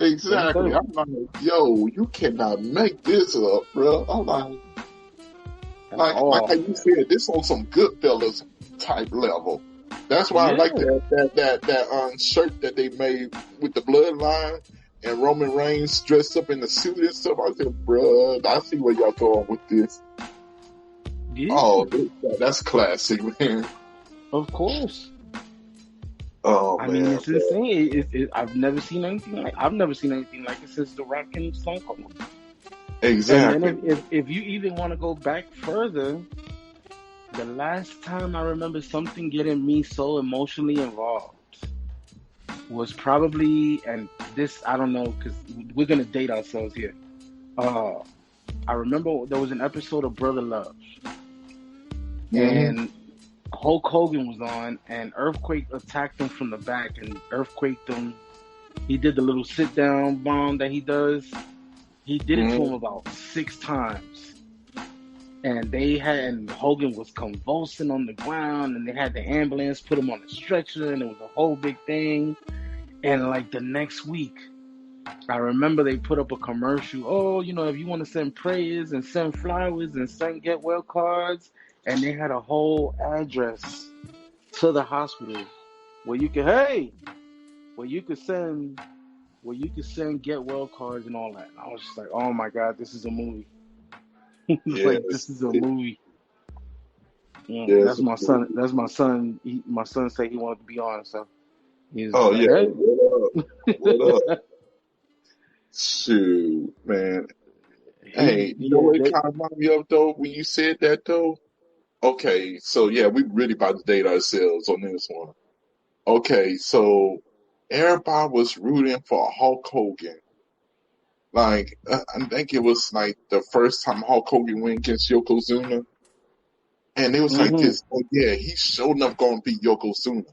Exactly. I'm like, yo, you cannot make this up, bro. I'm like how you said, this on some Goodfellas type level. That's why I like that shirt that they made with the Bloodline and Roman Reigns dressed up in the suit and stuff. I said, bro, I see where y'all going with this. Yeah. Oh, that's classic, man. Of course. Oh, I man. mean, it's insane. I've never seen anything like it since The Rock and Stone Cold. Exactly. And then if you even want to go back further, the last time I remember something getting me so emotionally involved was probably, and this, I don't know, because we're going to date ourselves here. I remember there was an episode of Brother Love. And Hulk Hogan was on, and Earthquake attacked him from the back and earthquaked him. He did the little sit-down bomb that he does. He did it to him about 6 times. And Hogan was convulsing on the ground, and they had the ambulance put him on a stretcher, and it was a whole big thing. And like the next week, I remember they put up a commercial. Oh, if you want to send prayers and send flowers and send get well cards, and they had a whole address to the hospital where you could send get well cards and all that. And I was just like, oh my God, this is a movie. This is a movie. Yeah, that's my son. That's my son. My son said he wanted to be on, so he's hey. What up? Shoot, man. Hey, you know what it kind of reminded me of, though, when you said that, though? Okay, so yeah, we really about to date ourselves on this one. Okay, so everybody was rooting for Hulk Hogan. Like, I think it was like the first time Hulk Hogan went against Yokozuna. And it was like this, oh yeah, he's sure enough gonna beat Yokozuna.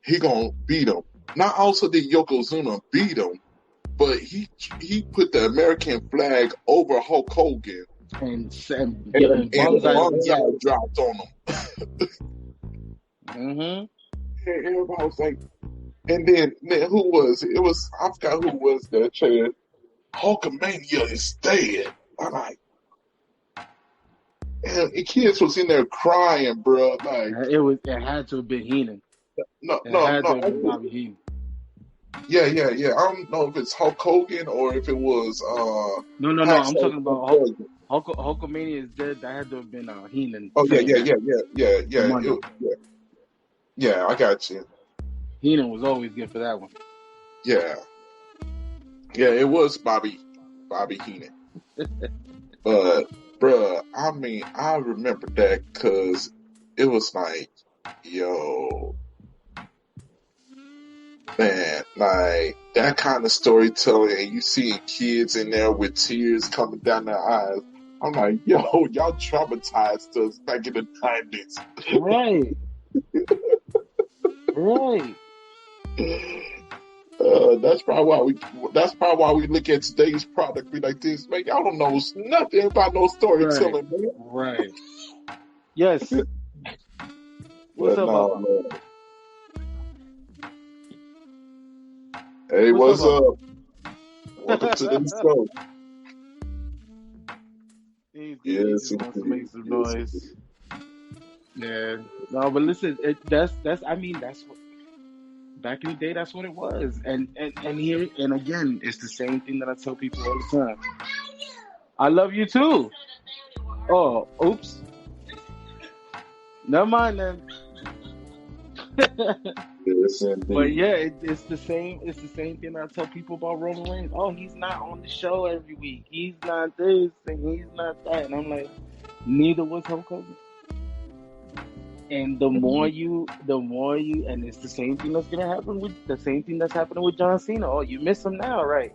He gonna beat him. Not also did Yokozuna beat him, but he put the American flag over Hulk Hogan. And Bonsai dropped on him. And everybody was like, and then who was it? It was, I forgot who was that said, Hulkamania is dead. I'm like, and the kids was in there crying, bro. Like, it had to have been Heenan. No. Bobby Heenan. Yeah. I don't know if it's Hulk Hogan or if it was No. I'm talking about Hulkamania is dead. That had to have been Heenan. Oh yeah. Yeah, I got you. Heenan was always good for that one. Yeah, it was Bobby Heenan. But bruh, I mean, I remember that because it was like, yo, man, like that kind of storytelling, and you seeing kids in there with tears coming down their eyes. I'm like, yo, y'all traumatized us back in the 90s. Right. Right. That's probably why we look at today's product be like this, man. Y'all don't know nothing about no storytelling, man. Right. Yes. What's up, Bob? Hey, what's up? Welcome to the show. Yes, wants to make some noise. Yeah. No, but listen, that's what back in the day, that's what it was. And here, and again, it's the same thing that I tell people all the time. I love you too. Oh, oops. Never mind then. Yes, But indeed. yeah, it's the same. It's the same thing I tell people about Roman Reigns. Oh, he's not on the show every week. He's not this and he's not that. And I'm like, neither was Hulk Hogan. And and it's the same thing that's gonna happen with the same thing that's happening with John Cena. Oh, you miss him now, right?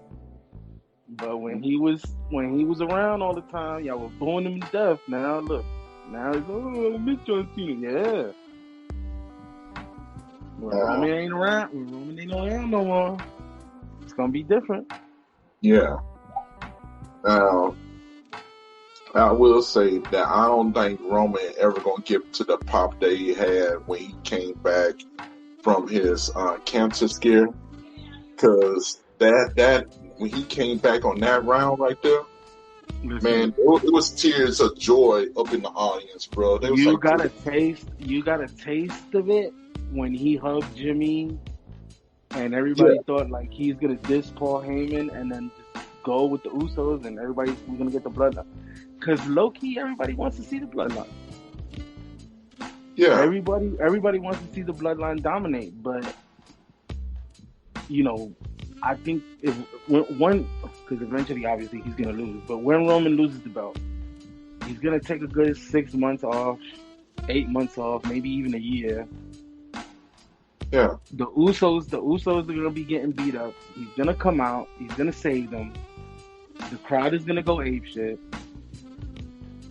But when he was around all the time, y'all were booing him to death. Now look, now it's I miss John Cena. Yeah. When Uh, Roman ain't around no more, it's gonna be different. yeah. Now, I will say that I don't think Roman ever gonna get to the pop that he had when he came back from his cancer scare. Cause that when he came back on that round right there, man, Listen, it was tears of joy up in the audience, bro. They was you like, got a taste of it when he hugged Jimmy, and yeah, everybody thought like he's gonna diss Paul Heyman and then just go with the Usos, and we're gonna get the bloodline. Cause low key, everybody wants to see the bloodline. yeah, Everybody wants to see the bloodline dominate, but I think if one, because eventually, obviously, he's gonna lose. But when Roman loses the belt, he's gonna take a good 6 months off, 8 months off, maybe even a year. yeah, The Usos are gonna be getting beat up. He's gonna come out. He's gonna save them. The crowd is gonna go ape shit.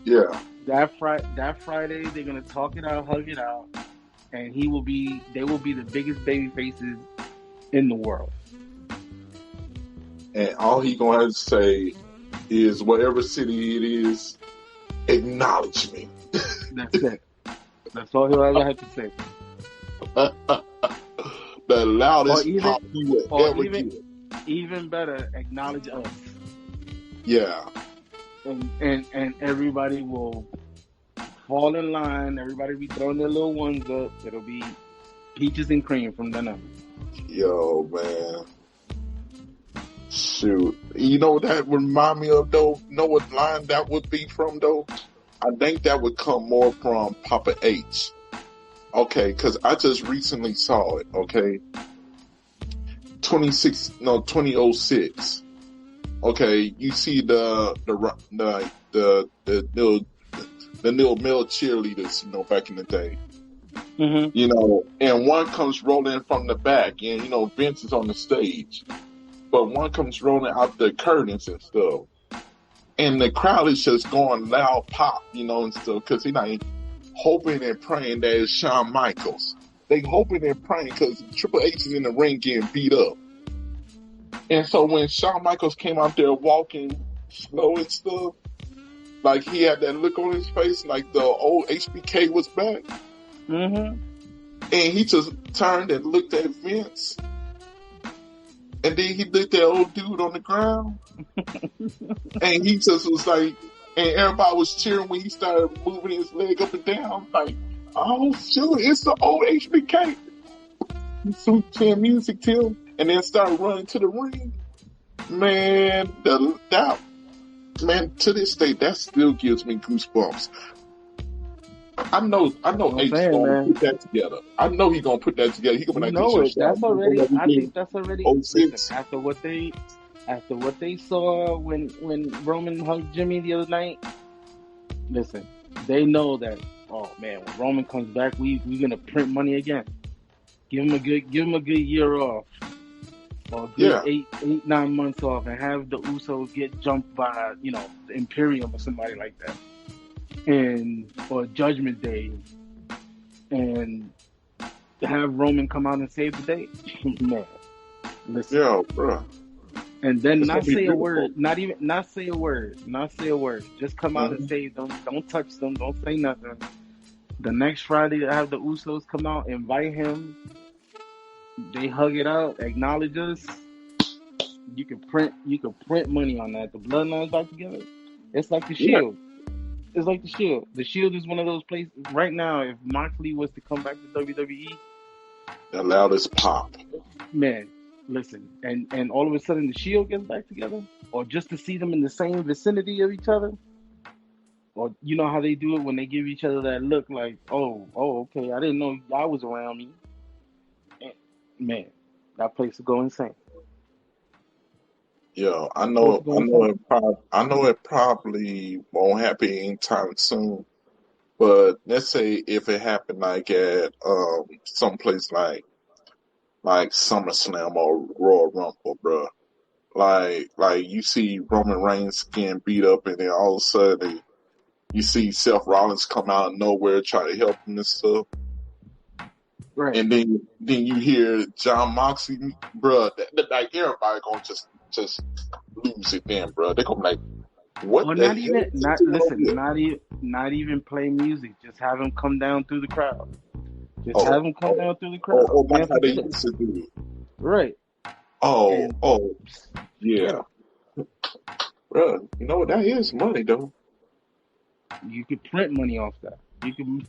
yeah. That Friday, they're gonna talk it out, hug it out, and they will be the biggest baby faces in the world. And all he gonna have to say is, whatever city it is, acknowledge me. That's it. That's all he'll ever have to say. The Or loudest even, pop he will or ever even, get. even better, acknowledge us, Yeah, and everybody will fall in line. Everybody be throwing their little ones up. It'll be peaches and cream from then on. yo, man. Shoot. You know what that would remind me of, though? Know what line that would be from, though? I think that would come more from Papa H. Okay, because I just recently saw it, okay? 2006. Okay, you see the little male cheerleaders, back in the day. Mm-hmm. And one comes rolling from the back, and Vince is on the stage, but one comes rolling out the curtains and stuff, and the crowd is just going loud pop, and stuff, because he like hoping and praying that it's Shawn Michaels. They hoping and praying because Triple H is in the ring getting beat up, and so when Shawn Michaels came out there walking slow and stuff, like he had that look on his face, like the old HBK was back. Mm-hmm. And he just turned and looked at Vince. And then he looked at old dude on the ground. And he just was like, and everybody was cheering when he started moving his leg up and down. Like, oh, shoot, it's the old HBK. He started playing music to him and then started running to the ring. Man, to this day, that still gives me goosebumps. I know H gonna put that together. I know he gonna put that together. He gonna be like, this is That's already. I think that's already. Listen, 06. after what they saw when Roman hugged Jimmy the other night. Listen, they know that. Oh man, when Roman comes back, we're gonna print money again. Give him a good year off, or a good 8-9 months off, and have the Usos get jumped by the Imperium or somebody like that. Or Judgment Day, and have Roman come out and save the day. Man, listen. Yeah, bro. And then not say a word, not say a word. Just come out and save them. Don't touch them. Don't say nothing. The next Friday, I have the Usos come out, invite him. They hug it out, acknowledge us. You can print money on that. The Bloodline's back together. It's like the Shield. It's like the Shield. The Shield is one of those places right now. If Moxley was to come back to WWE, the loudest pop. Man, listen, and all of a sudden the Shield gets back together, or just to see them in the same vicinity of each other, or you know how they do it when they give each other that look like, oh, okay, I didn't know y'all was around me. Man, that place will go insane. Yeah, I That place know, will go insane. I know it probably won't happen anytime soon. But let's say if it happened like at someplace like SummerSlam or Royal Rumble, bro. Like you see Roman Reigns getting beat up, and then all of a sudden you see Seth Rollins come out of nowhere try to help him and stuff, Right. and then you hear John Moxley, bro. Like everybody gonna just lose it, then, bro. They gonna be like, what Or the not hell even is he not doing over listen, here? not even play music. Just have him come down through the crowd. Just Oh, have him come down through the crowd. oh, like Man, how they forget it. used to do it. Right. Oh, And oh, forget yeah, it. bro. You know what? That is money, though. You could print money off that. You can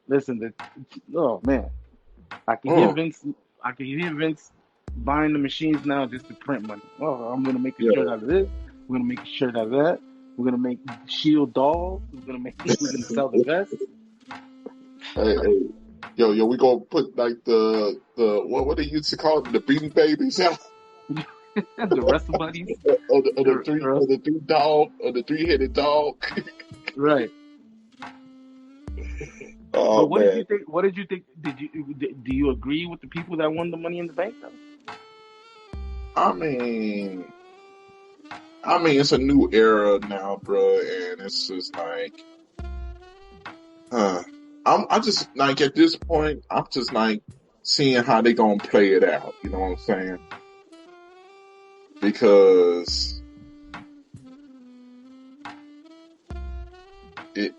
listen. Oh man, I can hear Mm, Vince. I can hear Vince buying the machines now just to print money. Oh, I'm gonna make a shirt yeah. out of this. We're gonna make a shirt out of that. We're gonna make Shield dolls. We're gonna sell the vest. Hey, yo, we gonna put like the what they used to call them, the beanie babies out, The wrestle buddies. or Uh, the three dog, or the 3-headed dog. right. But Oh what did man, you think? What did you think? Do you agree with the people that won the Money in the Bank though? I mean, it's a new era now, bro, and it's just like, uh, I just like at this point, I'm just like seeing how they gonna play it out. You know what I'm saying? Because it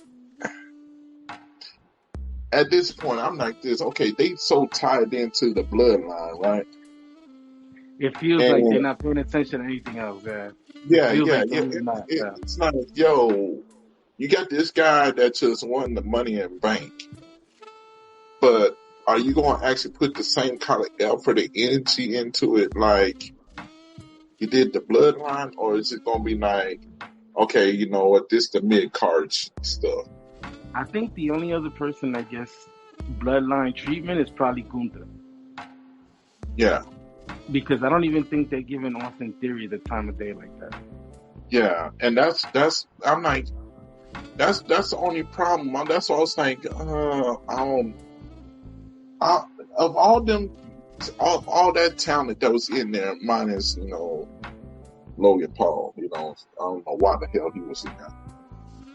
at this point, I'm like this. Okay, they so tied into the bloodline, right? It feels like they're And not paying attention to anything else. It yeah, feels yeah, like yeah. they're just not. Yeah. It's like, yo, you got this guy that just won the Money in Bank, but are you going to actually put the same kind of effort and energy into it like you did the bloodline, or is it going to be like, okay, you know what, this the mid card stuff? I think the only other person that gets bloodline treatment is probably Gunther. Yeah, Because I don't even think they're giving Austin Theory the time of day like that. yeah, and that's I'm like, that's the only problem. That's what I was like, I don't. I, of all them, all that talent that was in there, minus Logan Paul. I don't know why the hell he was in there,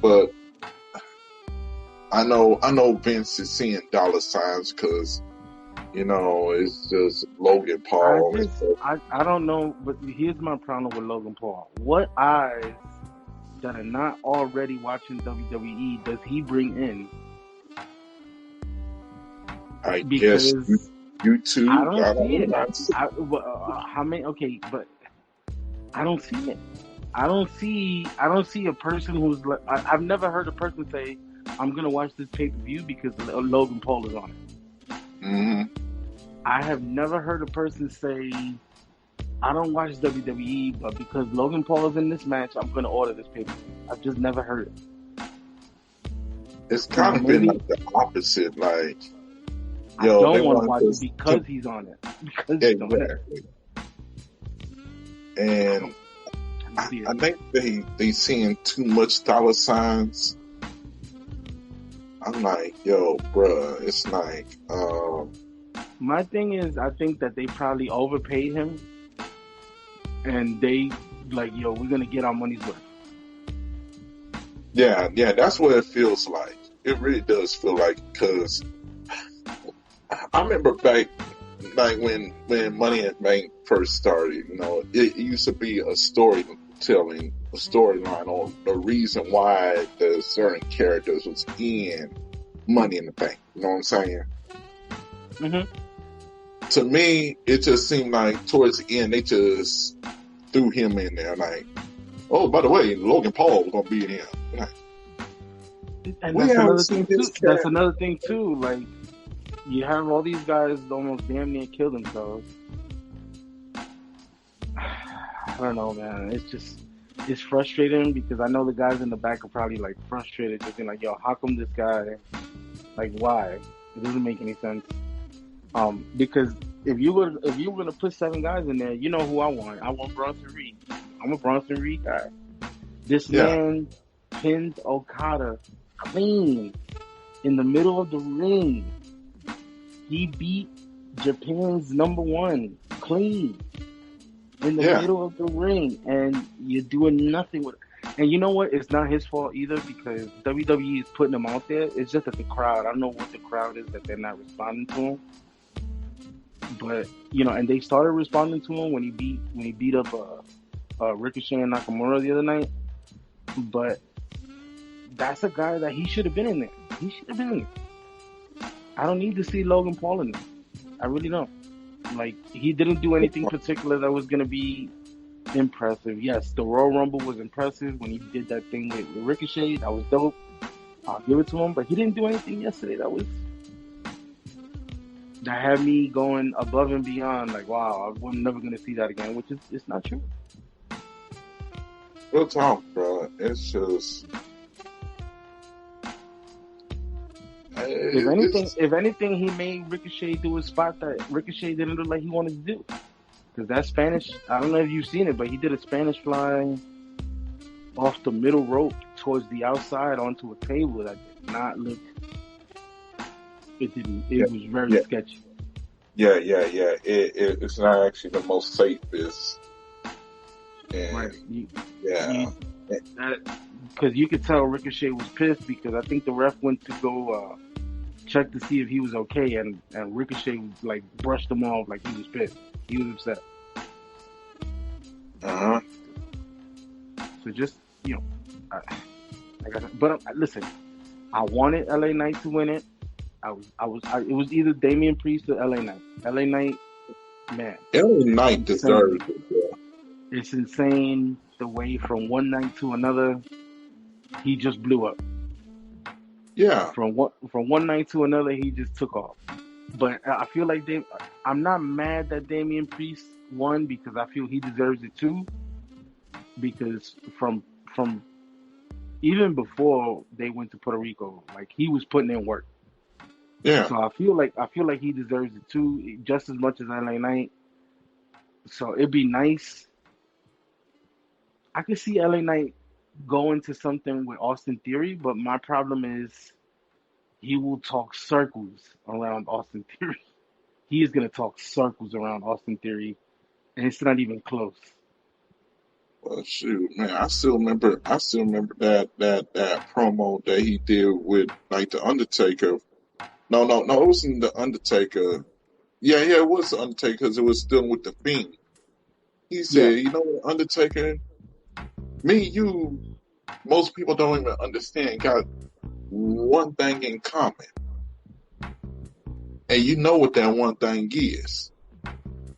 but I know Vince is seeing dollar signs because it's just Logan Paul and stuff. I don't know, but here's my problem with Logan Paul. What eyes that are not already watching WWE does he bring in? I guess Because YouTube. I don't I see don't it. know. How many? Okay, but I don't see it. I don't see a person who's like. I've never heard a person say, "I'm gonna watch this pay per view because Logan Paul is on it." Mm-hmm. I have never heard a person say, "I don't watch WWE, but because Logan Paul is in this match, I'm gonna order this pay per view." I've just never heard it. It's Now kind of been maybe like the opposite. Like, I they don't want to want watch it because he's on it. Because he's on it. exactly. And I think they seeing too much dollar signs. I'm like, yo, bruh, it's like, My thing is, I think that they probably overpaid him, and they like, yo, we're gonna get our money's worth. yeah, that's what it feels like. It really does feel like, because I remember back, like when Money in the Bank first started, it used to be a storyline on the reason why the certain characters was in Money in the Bank. You know what I'm saying? Mm-hmm. To me, it just seemed like towards the end they just threw him in there. Like, oh, by the way, Logan Paul was gonna be in here. Like, And we that's haven't another seen thing too. this That's character. another thing too. Like, you have all these guys almost damn near kill themselves. I don't know, man. It's frustrating because I know the guys in the back are probably like frustrated, just being like, yo, how come this guy? Like, why? It doesn't make any sense. Because if you were gonna put 7 guys in there, you know who I want. I want Bronson Reed. I'm a Bronson Reed guy. This Yeah, man pinned Okada clean in the middle of the ring. He beat Japan's #1 clean in the yeah. middle of the ring, and you're doing nothing with it. And you know what? It's not his fault either because WWE is putting him out there. It's just that the crowd, I don't know what the crowd is that they're not responding to him. But and they started responding to him when he beat up Ricochet and Nakamura the other night. But that's a guy that he should have been in there. He should have been in there. I don't need to see Logan Paul in there. I really don't. Like, he didn't do anything particular that was gonna be impressive. Yes, the Royal Rumble was impressive when he did that thing with Ricochet. That was dope. I'll give it to him. But he didn't do anything yesterday that had me going above and beyond. Like, wow, I'm never gonna see that again. Which is it's not true. Real talk, bro. It's just. If anything, he made Ricochet do a spot that Ricochet didn't look like he wanted to do. Because that Spanish, I don't know if you've seen it, but he did a Spanish fly off the middle rope towards the outside onto a table that did not look. It didn't. It was very sketchy. Yeah. It's not actually the most safest. And, right. Because you could tell Ricochet was pissed because I think the ref went to go check to see if he was okay, and Ricochet like brushed him off like he was pissed. He was upset. So just listen, I wanted LA Knight to win it. It was either Damian Priest or LA Knight. LA Knight, man. LA Knight deserves it, bro. It's insane the way from one night to another he just blew up. Yeah. From one night to another he just took off. But I feel like I'm not mad that Damian Priest won because I feel he deserves it too. Because from even before they went to Puerto Rico, like he was putting in work. Yeah. So I feel like he deserves it too, just as much as LA Knight. So it'd be nice. I could see LA Knight going to something with Austin Theory, but my problem is he will talk circles around Austin Theory. He is gonna talk circles around Austin Theory, and it's not even close. Well, shoot, man, I still remember that promo that he did with like the Undertaker. No, it wasn't the Undertaker. Yeah, it was the Undertaker because it was still with the Fiend. He said, "You know what, Undertaker? Me, you, most people don't even understand. Got one thing in common, and you know what that one thing is."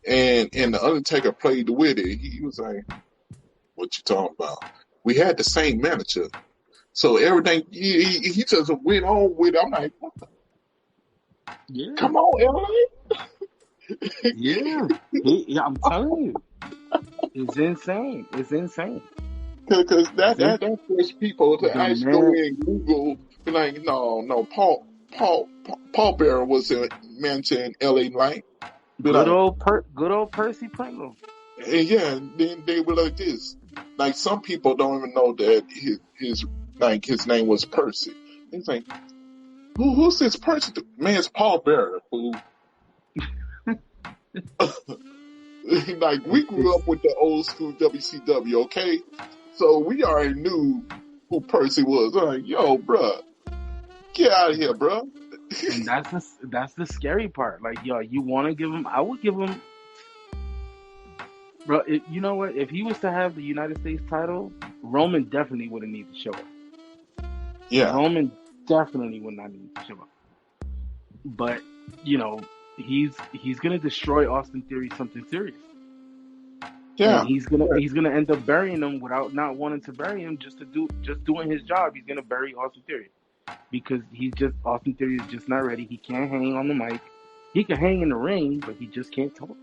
And the Undertaker played with it. He was like, "What you talking about? We had the same manager, so everything he just went on with it." I'm like, "What the? Yeah. Come on, LA." Yeah, I'm telling you, it's insane. It's insane. Because that forced people to actually go in and Google, be like, no, Paul Bearer was a manager in LA Knight. Good old Percy Pringle. And then they were like this. Like some people don't even know that his name was Percy. He's like, who's this Percy? Man, it's Paul Bearer, fool. Like we grew up with the old school WCW, okay? So we already knew who Percy was. I'm like, yo, bruh, get out of here, bruh. And that's the scary part. Like, yo, you want to give him? I would give him, bro. You know what? If he was to have the United States title, Roman definitely wouldn't need to show up. Yeah, Roman definitely would not need to show up. But he's gonna destroy Austin Theory something serious. Yeah, and he's gonna end up burying him without not wanting to bury him, just doing his job. He's gonna bury Austin Theory because Austin Theory is just not ready. He can't hang on the mic. He can hang in the ring, but he just can't talk.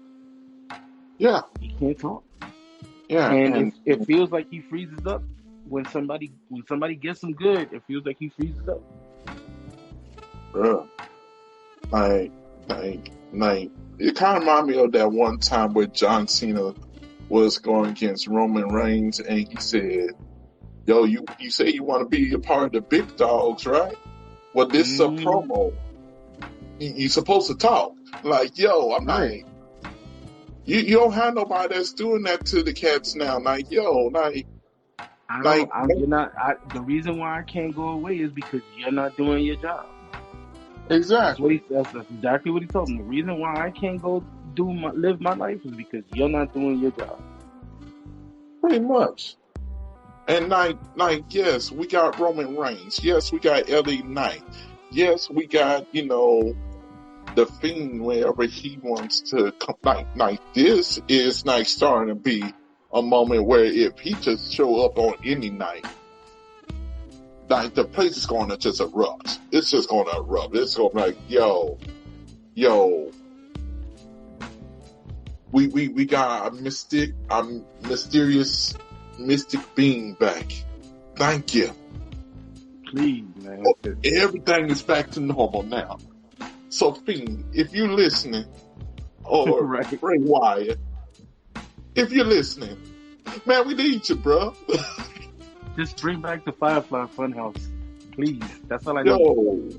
Yeah, he can't talk. Yeah, and it feels like he freezes up when somebody gets him good. It feels like he freezes up. Bro, like Like, it kind of reminded me of that one time where John Cena was going against Roman Reigns, and he said, "Yo, you say you want to be a part of the big dogs, right? Well, this is a promo. You're supposed to talk." Like, yo, I'm Right. like, you don't have nobody that's doing that to the cats now. Like, yo, You're not. The reason why I can't go away is because you're not doing your job. exactly, That's exactly what he told me. The reason why I can't go live my life is because you're not doing your job. pretty much. And yes, we got Roman Reigns. Yes, we got LA Knight. Yes, we got, the Fiend wherever he wants to come. Like this is like starting to be a moment where if he just show up on any night, like the place is going to just erupt. It's just going to erupt. It's going to be like, yo, we got a mysterious mystic being back. Thank you. Please, man. Everything is back to normal now. So, Fiend, if you're listening, or Right. Bray Wyatt, if you're listening, man, we need you, bro. Just bring back the Firefly Funhouse, please. That's all I need.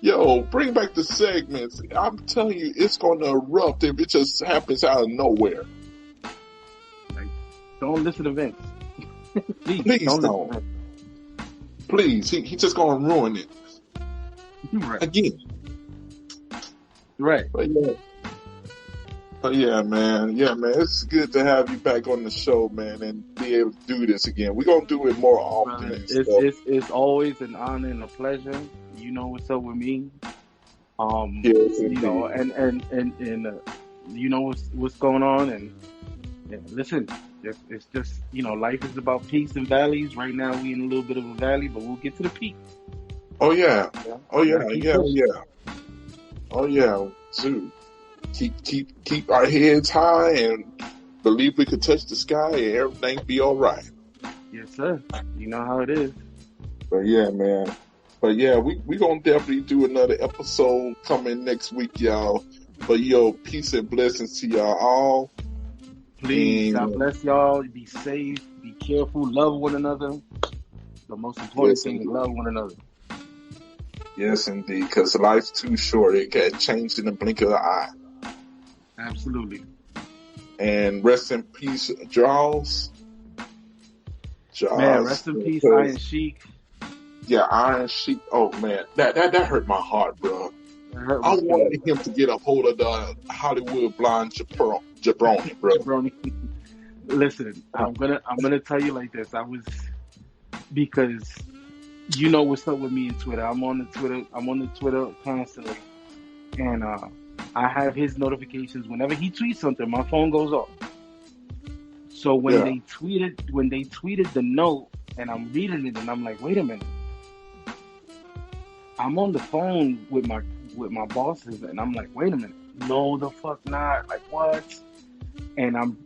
Yo, bring back the segments. I'm telling you, it's going to erupt if it just happens out of nowhere. Like, don't listen to Vince. Please don't. Please, he just going to ruin it. Right. Again. Right. But yeah, man. Yeah, man. It's good to have you back on the show, man, and be able to do this again. We're going to do it more often. It's always an honor and a pleasure. You know what's up with me. Yes, you know, and you know what's going on. And listen, it's just, life is about peaks and valleys. Right now we in a little bit of a valley, but we'll get to the peak. Oh yeah. Oh yeah. Too. Keep our heads high and believe we could touch the sky and everything be all right. Yes, sir. You know how it is. But yeah, man. But yeah, we gonna definitely do another episode coming next week, y'all. But peace and blessings to y'all all. Please, God bless y'all. Be safe. Be careful. Love one another. The most important thing is love one another. Yes, indeed, because life's too short. It can change in the blink of the eye. Absolutely. And rest in peace, Jaws. Man, rest in peace, Iron Sheik. Yeah, Iron Sheik. Oh, man. That hurt my heart, bro. I wanted him to get a hold of the Hollywood blonde jabroni, bro. Jabroni. Listen, I'm gonna tell you like this. Because you know what's up with me and Twitter. I'm on the Twitter constantly, and I have his notifications. Whenever he tweets something, my phone goes off. So when they tweeted the note, and I'm reading it, and I'm like, wait a minute. I'm on the phone with my bosses, and I'm like, wait a minute. No, the fuck not. Like, what? And I'm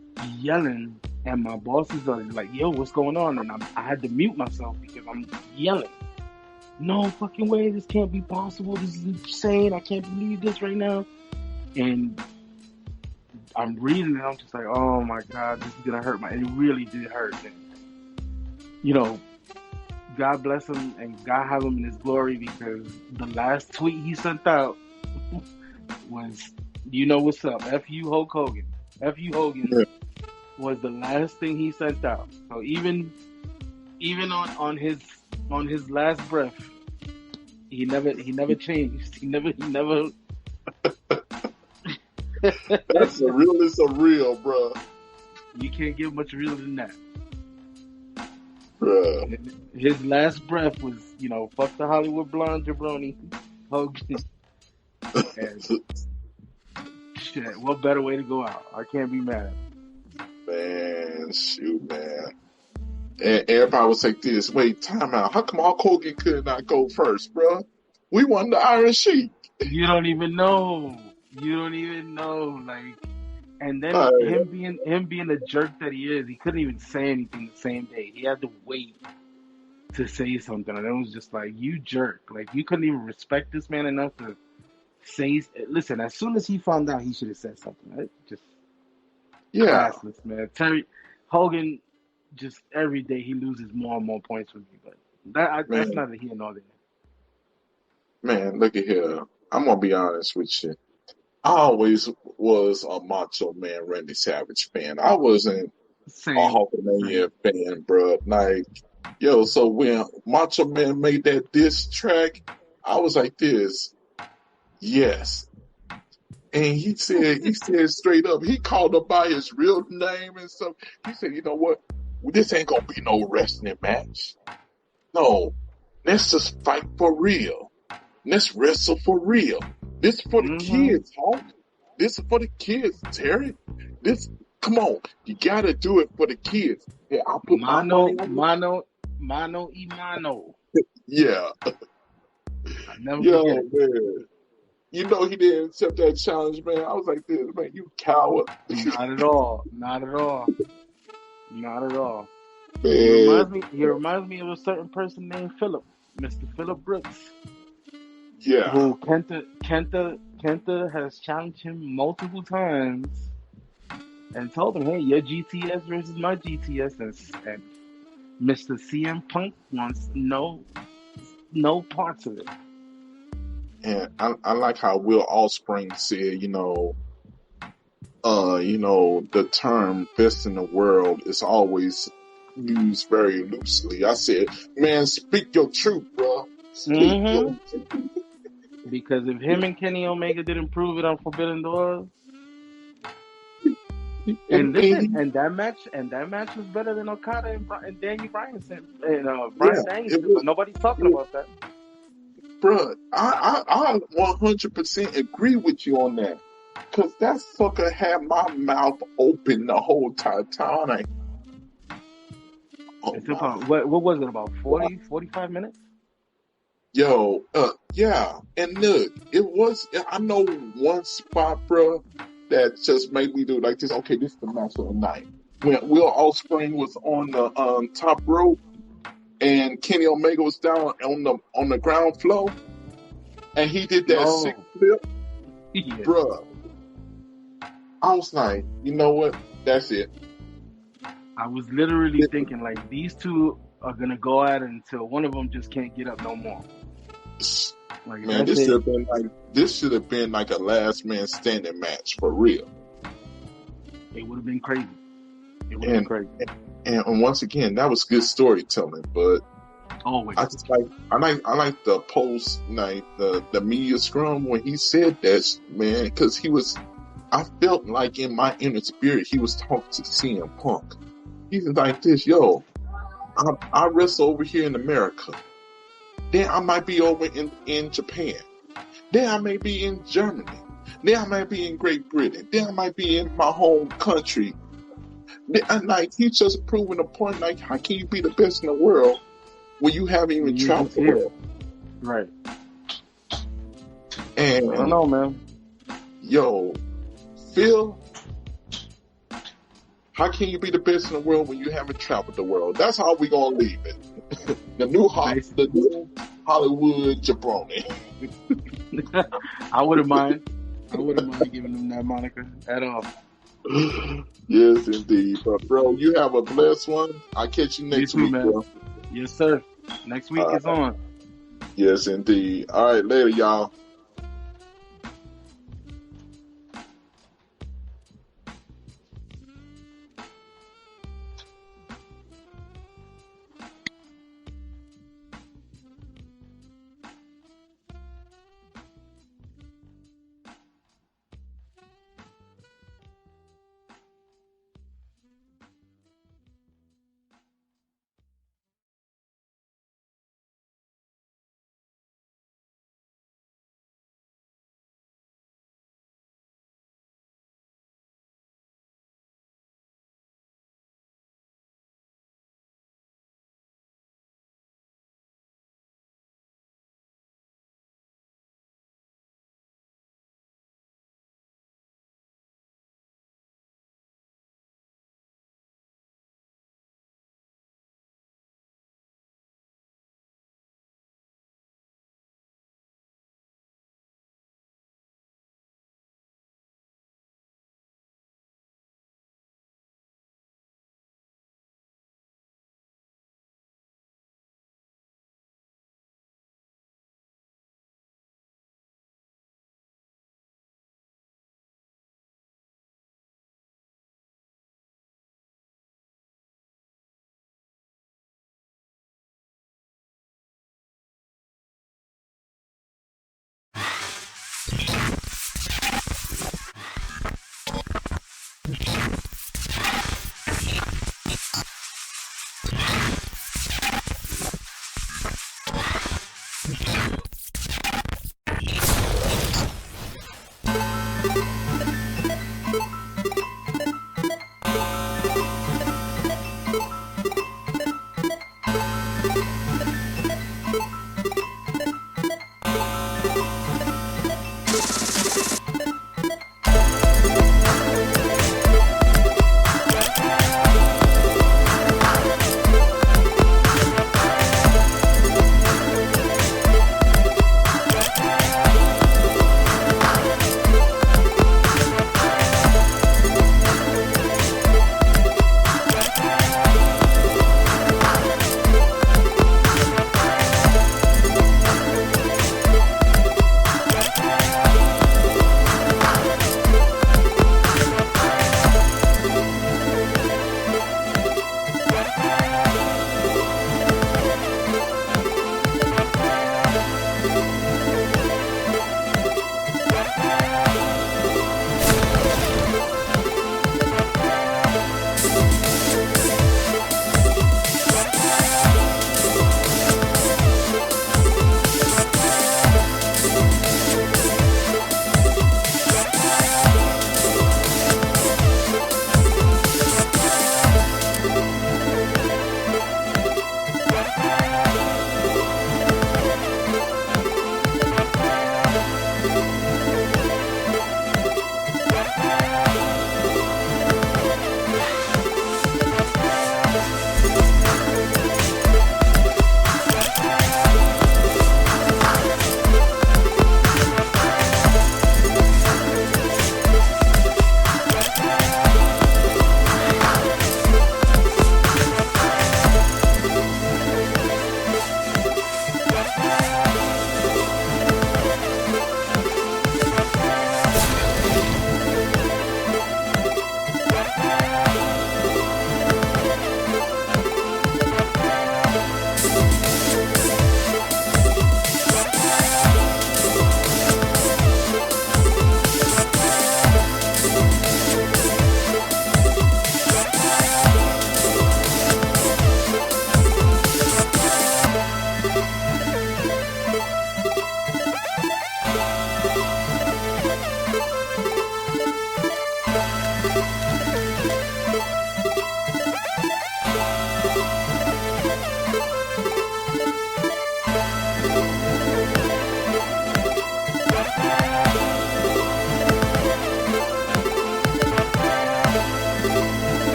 yelling. And my bosses are like, yo, what's going on? And I had to mute myself because I'm yelling. No fucking way. This can't be possible. This is insane. I can't believe this right now. And I'm reading it. I'm just like, oh my God, this is going to hurt it really did hurt. And, God bless him and God have him in his glory, because the last tweet he sent out was, you know what's up. F you, Hulk Hogan. F you, Hogan. Yeah. Was the last thing he sent out. So even on his last breath, he never changed. He never. That's the realest of real, bro. You can't get much realer than that, bro. His last breath was, fuck the Hollywood blonde jabroni, Hogan. And shit, what better way to go out? I can't be mad. Man, shoot, man. And everybody would say this, wait, time out. How come Hulk Hogan could not go first, bro? We won the Iron Sheik. You don't even know. Like, and then him being the jerk that he is, he couldn't even say anything the same day. He had to wait to say something. And it was just like, you jerk. Like, you couldn't even respect this man enough to Listen, as soon as he found out, he should have said something. Right? Just Yeah, classless, man. Terry Hogan, just every day he loses more and more points with me. But that's man, neither here nor there. man, look at here. I'm gonna be honest with you. I always was a Macho Man Randy Savage fan. I wasn't a Same, Hulkamania same. fan, bro. Like, yo, so when Macho Man made that diss track, I was like this, yes. And he said straight up, he called him by his real name and stuff. He said, you know what? This ain't gonna be no wrestling match. No, let's just fight for real. Let's wrestle for real. This is for the Hmm. kids, Hulk. This is for the kids, Terry. This, come on, you gotta do it for the kids. Yeah, I'll put my money Mano, on it. mano, mano, y mano. Yeah, I never forget yo, it. man. You know he didn't accept that challenge, man. I was like, this, man, you coward, Not at all. Not at all. Not at all. He man. reminds me. He reminds me of a certain person named Philip, Mr. Philip Brooks, Yeah, who Kenta has challenged him multiple times and told him, "Hey, your GTS versus my GTS," and Mr. CM Punk wants no parts of it. and I like how Will Ospreay said, the term best in the world is always used very loosely. I said, man, speak your truth, bro. Speak your Hmm. truth. Because if him and Kenny Omega didn't prove it on Forbidden Doors, and listen, And and that match was better than Okada and Daniel Bryan and yeah, Bryan it Danielson, was, but nobody's talking it, about that. bro, I 100% agree with you on that. Cause that sucker had my mouth open the whole entire time. Like, oh It took my. what was it, about 40, 45 minutes? Yo, yeah, and look, I know one spot, bro, that just made me do like this. Okay, this is the match of the night. When Will Ospreay was on the top rope and Kenny Omega was down on the ground floor, and he did that sick Oh, flip, yeah. bro. I was like, you know what? That's it. I was literally thinking like these two are gonna go at it until one of them just can't get up no more. Like Man, that's it. this should have been like a last man standing match for real. It would have been crazy. It would have been And crazy. and once again, that was good storytelling, but Always. I like the post night the media scrum when he said that, man, because I felt like in my inner spirit he was talking to CM Punk. He's like this, yo, I wrestle over here in America. Then I might be over in Japan. Then I may be in Germany. Then I might be in Great Britain. Then I might be in my home country. And like he's just proving a point. Like, how can you be the best in the world when you haven't even You traveled just the here. world? Right. I don't And know, man. yo, Phil, how can you be the best in the world when you haven't traveled the world? That's how we gonna leave it. the new Hollywood jabroni. I wouldn't mind. I wouldn't mind giving them that moniker at all. Yes, indeed. But bro, you have a blessed one. I'll catch you You next too, week, man. bro. Yes, sir. Next week All is right. on. Yes, indeed. All right, later, y'all.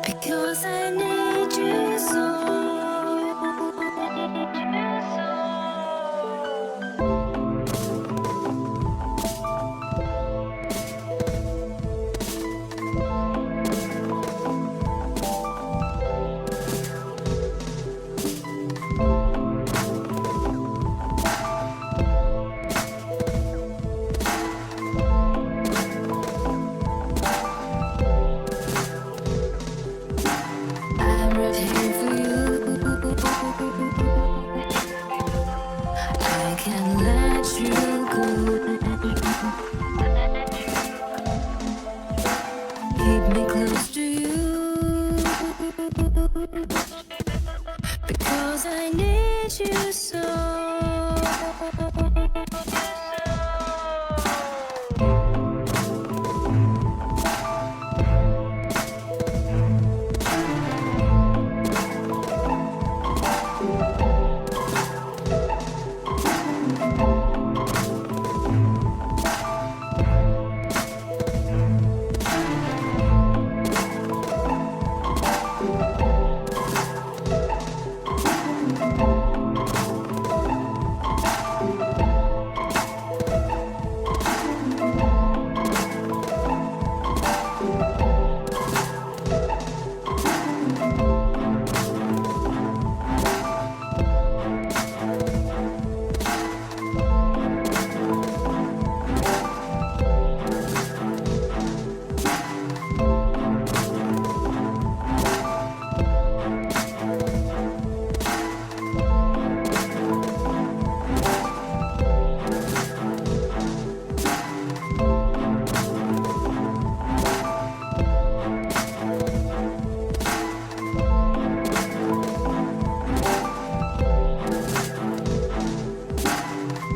Because I need you so. I'm right here for you. I can't let you go. Keep me close to you. Because I need you so.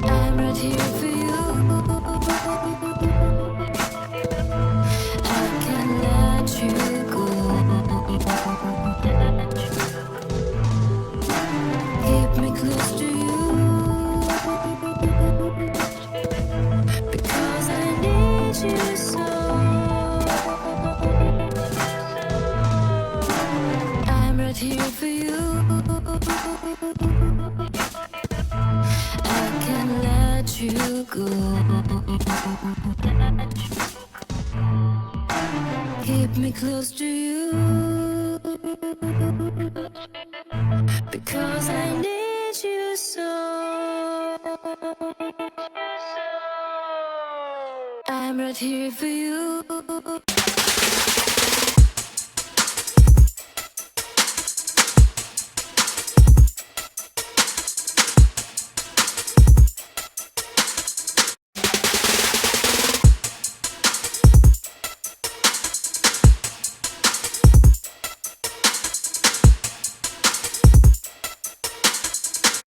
I'm right here for you. I can't let you go. Keep me close to you. Because I need you so. I'm right here for you. I can't let you go. Keep me close to you. Because I need you so. I'm right here for you.